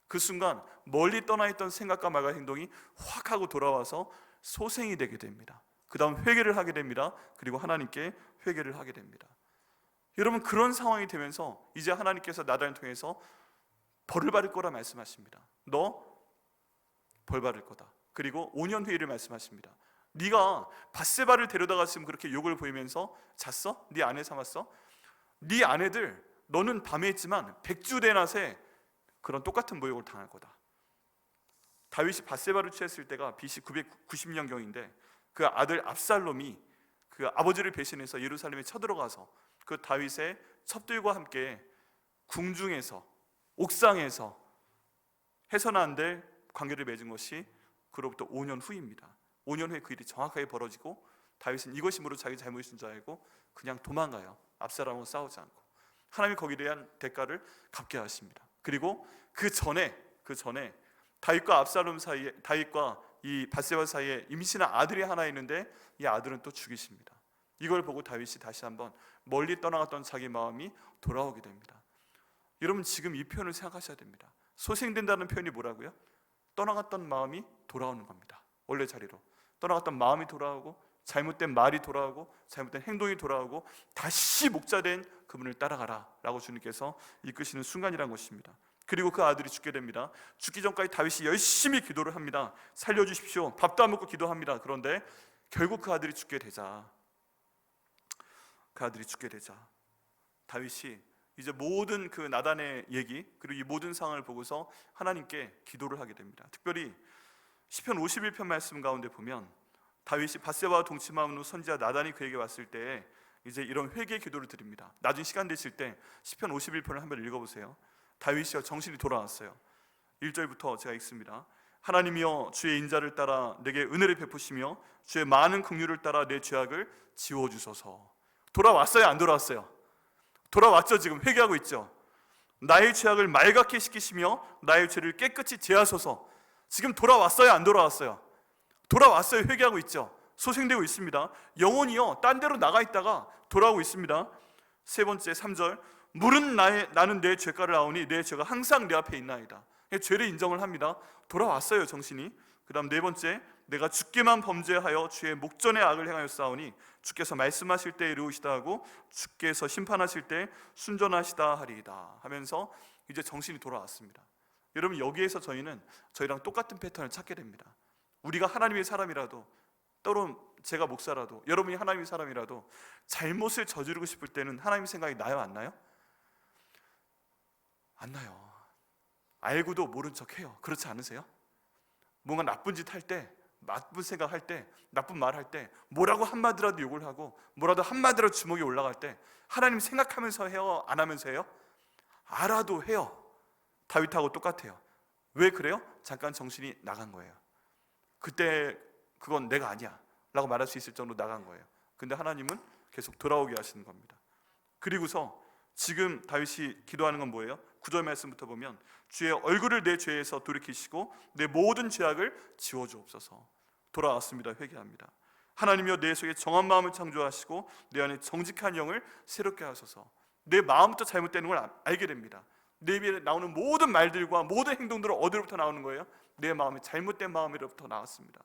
그 순간 멀리 떠나 있던 생각과 말과 행동이 확 하고 돌아와서 소생이 되게 됩니다. 그 다음 회개를 하게 됩니다. 그리고 하나님께 회개를 하게 됩니다. 여러분, 그런 상황이 되면서 이제 하나님께서 나단을 통해서 벌을 받을 거라 말씀하십니다. 너 벌 받을 거다. 그리고 5년 후일을 말씀하십니다. 네가 밧세바를 데려다가 지금 그렇게 욕을 보이면서 잤어? 네 아내 삼았어? 네 아내들 너는 밤에 있지만 백주대낮에 그런 똑같은 모욕을 당할 거다. 다윗이 밧세바를 취했을 때가 BC 990년경인데 그 아들 압살롬이 그 아버지를 배신해서 예루살렘에 쳐들어가서 그 다윗의 첩들과 함께 궁중에서 옥상에서 해서는 안 될 관계를 맺은 것이 그로부터 5년 후입니다. 5년 후에 그 일이 정확하게 벌어지고 다윗은 이것이 모두 자기 잘못인 줄 알고 그냥 도망가요. 압살롬하고 싸우지 않고. 하나님이 거기에 대한 대가를 갚게 하십니다. 그리고 그 전에 다윗과 압살롬 사이에, 다윗과 이 밧세바 사이에 임신한 아들이 하나 있는데 이 아들은 또 죽이십니다. 이걸 보고 다윗이 다시 한번 멀리 떠나갔던 자기 마음이 돌아오게 됩니다. 여러분, 지금 이 표현을 생각하셔야 됩니다. 소생된다는 표현이 뭐라고요? 떠나갔던 마음이 돌아오는 겁니다. 원래 자리로 떠나갔던 마음이 돌아오고, 잘못된 말이 돌아오고, 잘못된 행동이 돌아오고, 다시 목자된 그분을 따라가라 라고 주님께서 이끄시는 순간이란 것입니다. 그리고 그 아들이 죽게 됩니다. 죽기 전까지 다윗이 열심히 기도를 합니다. 살려주십시오. 밥도 안 먹고 기도합니다. 그런데 결국 그 아들이 죽게 되자 다윗이 이제 모든 그 나단의 얘기, 그리고 이 모든 상황을 보고서 하나님께 기도를 하게 됩니다. 특별히 시편 51편 말씀 가운데 보면 다윗이 밧세바와 동침함으로 선지자 나단이 그에게 왔을 때 이제 이런 회개 기도를 드립니다. 나중에 시간 되실 때 시편 51편을 한번 읽어보세요. 다윗이요 정신이 돌아왔어요. 1절부터 제가 읽습니다. 하나님이여 주의 인자를 따라 내게 은혜를 베푸시며 주의 많은 긍휼을 따라 내 죄악을 지워주소서. 돌아왔어요 안 돌아왔어요? 돌아왔죠. 지금 회개하고 있죠. 나의 죄악을 말갛게 씻기시며 나의 죄를 깨끗이 제하소서. 지금 돌아왔어요 안 돌아왔어요? 돌아왔어요. 회개하고 있죠. 소생되고 있습니다. 영혼이요 딴 데로 나가 있다가 돌아오고 있습니다. 세 번째 3절 물은 나는 내 죄가를 아오니 내 죄가 항상 내 앞에 있나이다. 죄를 인정을 합니다. 돌아왔어요 정신이. 그 다음 네 번째 내가 주께만 범죄하여 주의 목전에 악을 행하였사오니 주께서 말씀하실 때 이루시다 하고 주께서 심판하실 때 순전하시다 하리이다 하면서 이제 정신이 돌아왔습니다. 여러분 여기에서 저희랑 똑같은 패턴을 찾게 됩니다. 우리가 하나님의 사람이라도 또는 제가 목사라도 여러분이 하나님의 사람이라도 잘못을 저지르고 싶을 때는 하나님 생각이 나요 안 나요? 안 나요. 알고도 모른 척 해요. 그렇지 않으세요? 뭔가 나쁜 짓 할 때, 나쁜 생각 할 때, 나쁜 말 할 때 뭐라고 한마디라도 욕을 하고 뭐라도 한마디라도 주먹이 올라갈 때 하나님 생각하면서 해요? 안 하면서 해요? 알아도 해요. 다윗하고 똑같아요. 왜 그래요? 잠깐 정신이 나간 거예요. 그때 그건 내가 아니야 라고 말할 수 있을 정도로 나간 거예요. 근데 하나님은 계속 돌아오게 하시는 겁니다. 그리고서 지금 다윗이 기도하는 건 뭐예요? 9절 말씀부터 보면 주의 얼굴을 내 죄에서 돌이키시고 내 모든 죄악을 지워주옵소서. 돌아왔습니다. 회개합니다. 하나님이여 내 속에 정한 마음을 창조하시고 내 안에 정직한 영을 새롭게 하소서. 내 마음부터 잘못되는 걸 알게 됩니다. 내 입에 나오는 모든 말들과 모든 행동들은 어디로부터 나오는 거예요? 내 마음이 잘못된 마음으로부터 나왔습니다.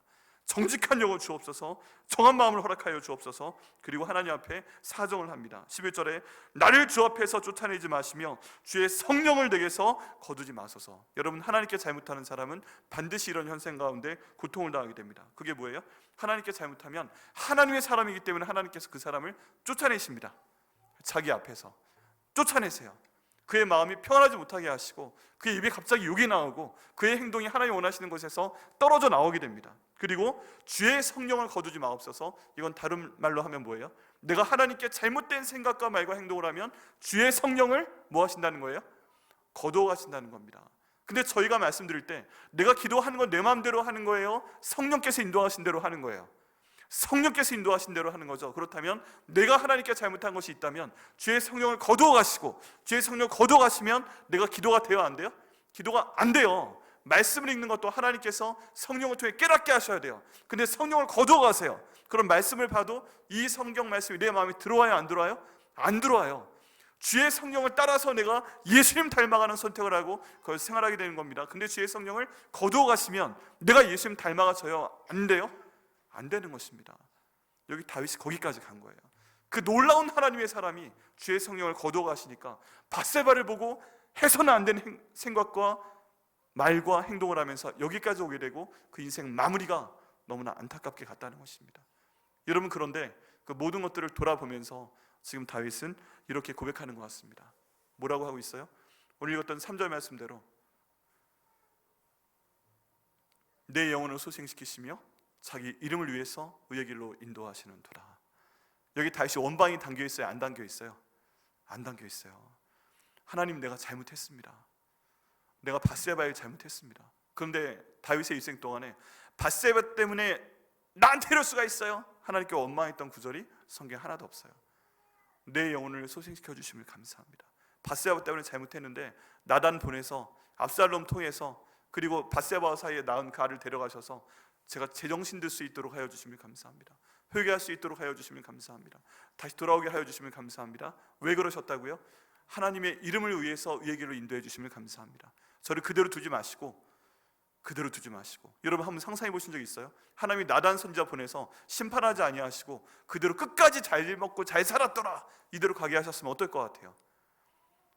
정직한 영을 주옵소서. 정한 마음을 허락하여 주옵소서. 그리고 하나님 앞에 사정을 합니다. 11절에 나를 주 앞에서 쫓아내지 마시며 주의 성령을 내게서 거두지 마소서. 여러분 하나님께 잘못하는 사람은 반드시 이런 현생 가운데 고통을 당하게 됩니다. 그게 뭐예요? 하나님께 잘못하면 하나님의 사람이기 때문에 하나님께서 그 사람을 쫓아내십니다. 자기 앞에서 쫓아내세요. 그의 마음이 평안하지 못하게 하시고 그의 입에 갑자기 욕이 나오고 그의 행동이 하나님 원하시는 곳에서 떨어져 나오게 됩니다. 그리고 주의 성령을 거두지 마옵소서. 이건 다른 말로 하면 뭐예요? 내가 하나님께 잘못된 생각과 말과 행동을 하면 주의 성령을 뭐 하신다는 거예요? 거두어 가신다는 겁니다. 근데 저희가 말씀드릴 때 내가 기도하는 건 내 마음대로 하는 거예요? 성령께서 인도하신 대로 하는 거예요? 성령께서 인도하신 대로 하는 거죠. 그렇다면 내가 하나님께 잘못한 것이 있다면 주의 성령을 거두어 가시고 주의 성령을 거두어 가시면 내가 기도가 돼요 안 돼요? 기도가 안 돼요. 말씀을 읽는 것도 하나님께서 성령을 통해 깨닫게 하셔야 돼요. 근데 성령을 거두어 가세요. 그럼 말씀을 봐도 이 성경 말씀이 내 마음에 들어와요 안 들어와요? 안 들어와요. 주의 성령을 따라서 내가 예수님 닮아가는 선택을 하고 그걸 생활하게 되는 겁니다. 근데 주의 성령을 거두어 가시면 내가 예수님 닮아가져요? 안 돼요? 안 되는 것입니다. 여기 다윗이 거기까지 간 거예요. 그 놀라운 하나님의 사람이 주의 성령을 거두어 가시니까 밧세바를 보고 해서는 안 되는 생각과 말과 행동을 하면서 여기까지 오게 되고 그 인생 마무리가 너무나 안타깝게 갔다는 것입니다. 여러분 그런데 그 모든 것들을 돌아보면서 지금 다윗은 이렇게 고백하는 것 같습니다. 뭐라고 하고 있어요? 오늘 읽었던 3절 말씀대로 내 영혼을 소생시키시며 자기 이름을 위해서 의의 길로 인도하시는도다. 여기 다윗이 원방이 담겨 있어요? 안 담겨 있어요? 안 담겨 있어요. 하나님 내가 잘못했습니다. 내가 밧세바에 잘못했습니다. 그런데 다윗의 일생 동안에 밧세바 때문에 나한테 이럴 수가 있어요? 하나님께 원망했던 구절이 성경에 하나도 없어요. 내 영혼을 소생시켜 주심을 감사합니다. 밧세바 때문에 잘못했는데 나단 보내서 압살롬 통해서 그리고 밧세바와 사이에 낳은 그 알을 데려가셔서 제가 제정신 들 수 있도록 하여 주심을 감사합니다. 회개할 수 있도록 하여 주시면 감사합니다. 다시 돌아오게 하여 주시면 감사합니다. 왜 그러셨다고요? 하나님의 이름을 위해서 의의 길로 인도해 주시면 감사합니다. 저를 그대로 두지 마시고 여러분 한번 상상해 보신 적 있어요? 하나님이 나단 선지자 보내서 심판하지 아니하시고 그대로 끝까지 잘 먹고 잘 살았더라 이대로 가게 하셨으면 어떨 것 같아요?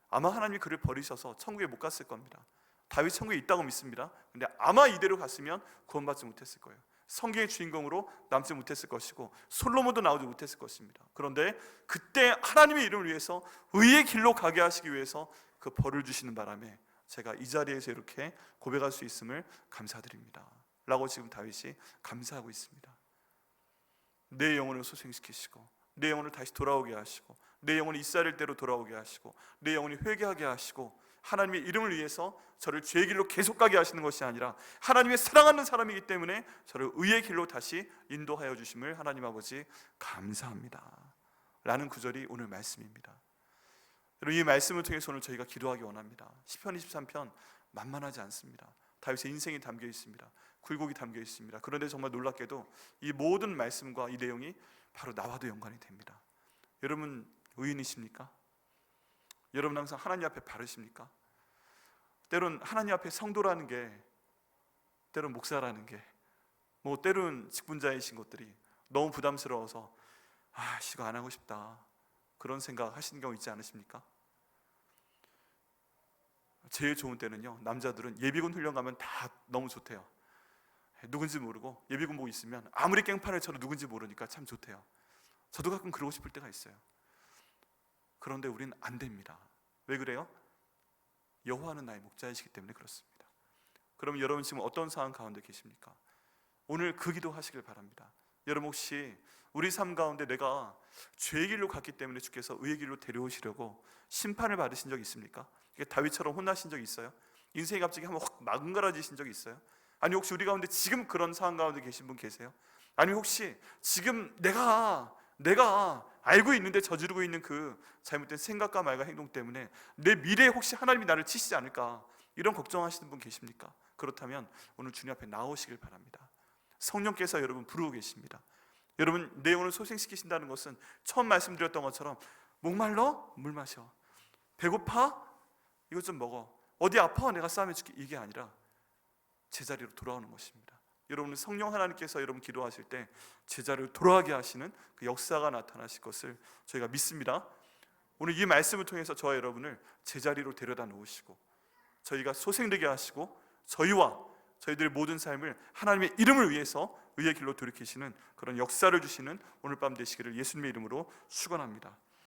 아마 하나님이 그를 버리셔서 천국에 못 갔을 겁니다. 다윗 천국에 있다고 믿습니다. 근데 아마 이대로 갔으면 구원받지 못했을 거예요. 성경의 주인공으로 남지 못했을 것이고 솔로몬도 나오지 못했을 것입니다. 그런데 그때 하나님의 이름을 위해서 의의 길로 가게 하시기 위해서 그 벌을 주시는 바람에 제가 이 자리에서 이렇게 고백할 수 있음을 감사드립니다 라고 지금 다윗이 감사하고 있습니다. 내 영혼을 소생시키시고 내 영혼을 다시 돌아오게 하시고 내 영혼이 이스라엘 때로 돌아오게 하시고 내 영혼이 회개하게 하시고 하나님의 이름을 위해서 저를 죄의 길로 계속 가게 하시는 것이 아니라 하나님의 사랑하는 사람이기 때문에 저를 의의 길로 다시 인도하여 주심을 하나님 아버지 감사합니다 라는 구절이 오늘 말씀입니다. 여러분, 이 말씀을 통해서 오늘 저희가 기도하기 원합니다. 시편 23편 만만하지 않습니다. 다윗의 인생이 담겨 있습니다. 굴곡이 담겨 있습니다. 그런데 정말 놀랍게도 이 모든 말씀과 이 내용이 바로 나와도 연관이 됩니다. 여러분 의인이십니까? 여러분 항상 하나님 앞에 바르십니까? 때론 하나님 앞에 성도라는 게, 때론 목사라는 게, 뭐 때론 직분자이신 것들이 너무 부담스러워서 이거 안 하고 싶다 그런 생각 하시는 경우 있지 않으십니까? 제일 좋은 때는요, 남자들은 예비군 훈련 가면 다 너무 좋대요. 누군지 모르고 예비군복 있으면 아무리 깽판을 쳐도 누군지 모르니까 참 좋대요. 저도 가끔 그러고 싶을 때가 있어요. 그런데 우리는 안 됩니다. 왜 그래요? 여호와는 나의 목자이시기 때문에 그렇습니다. 그럼 여러분 지금 어떤 상황 가운데 계십니까? 오늘 그 기도 하시길 바랍니다. 여러분 혹시 우리 삶 가운데 내가 죄의 길로 갔기 때문에 주께서 의의 길로 데려오시려고 심판을 받으신 적 있습니까? 다윗처럼 혼나신 적 있어요? 인생이 갑자기 한번 확 망가라지신 적 있어요? 아니 혹시 우리 가운데 지금 그런 상황 가운데 계신 분 계세요? 아니 혹시 지금 내가 알고 있는데 저지르고 있는 그 잘못된 생각과 말과 행동 때문에 내 미래에 혹시 하나님이 나를 치시지 않을까 이런 걱정하시는 분 계십니까? 그렇다면 오늘 주님 앞에 나오시길 바랍니다. 성령께서 여러분 부르고 계십니다. 여러분 내 영혼을 소생시키신다는 것은 처음 말씀드렸던 것처럼 목말라? 물 마셔. 배고파? 이것 좀 먹어. 어디 아파? 내가 싸매줄게. 이게 아니라 제자리로 돌아오는 것입니다. 여러분 성령 하나님께서 여러분 기도하실 때 제자리로 돌아가게 하시는 그 역사가 나타나실 것을 저희가 믿습니다. 오늘 이 말씀을 통해서 저와 여러분을 제자리로 데려다 놓으시고 저희가 소생되게 하시고 저희와 저희들의 모든 삶을 하나님의 이름을 위해서 의의 길로 돌이키시는 그런 역사를 주시는 오늘 밤 되시기를 예수님의 이름으로 축원합니다.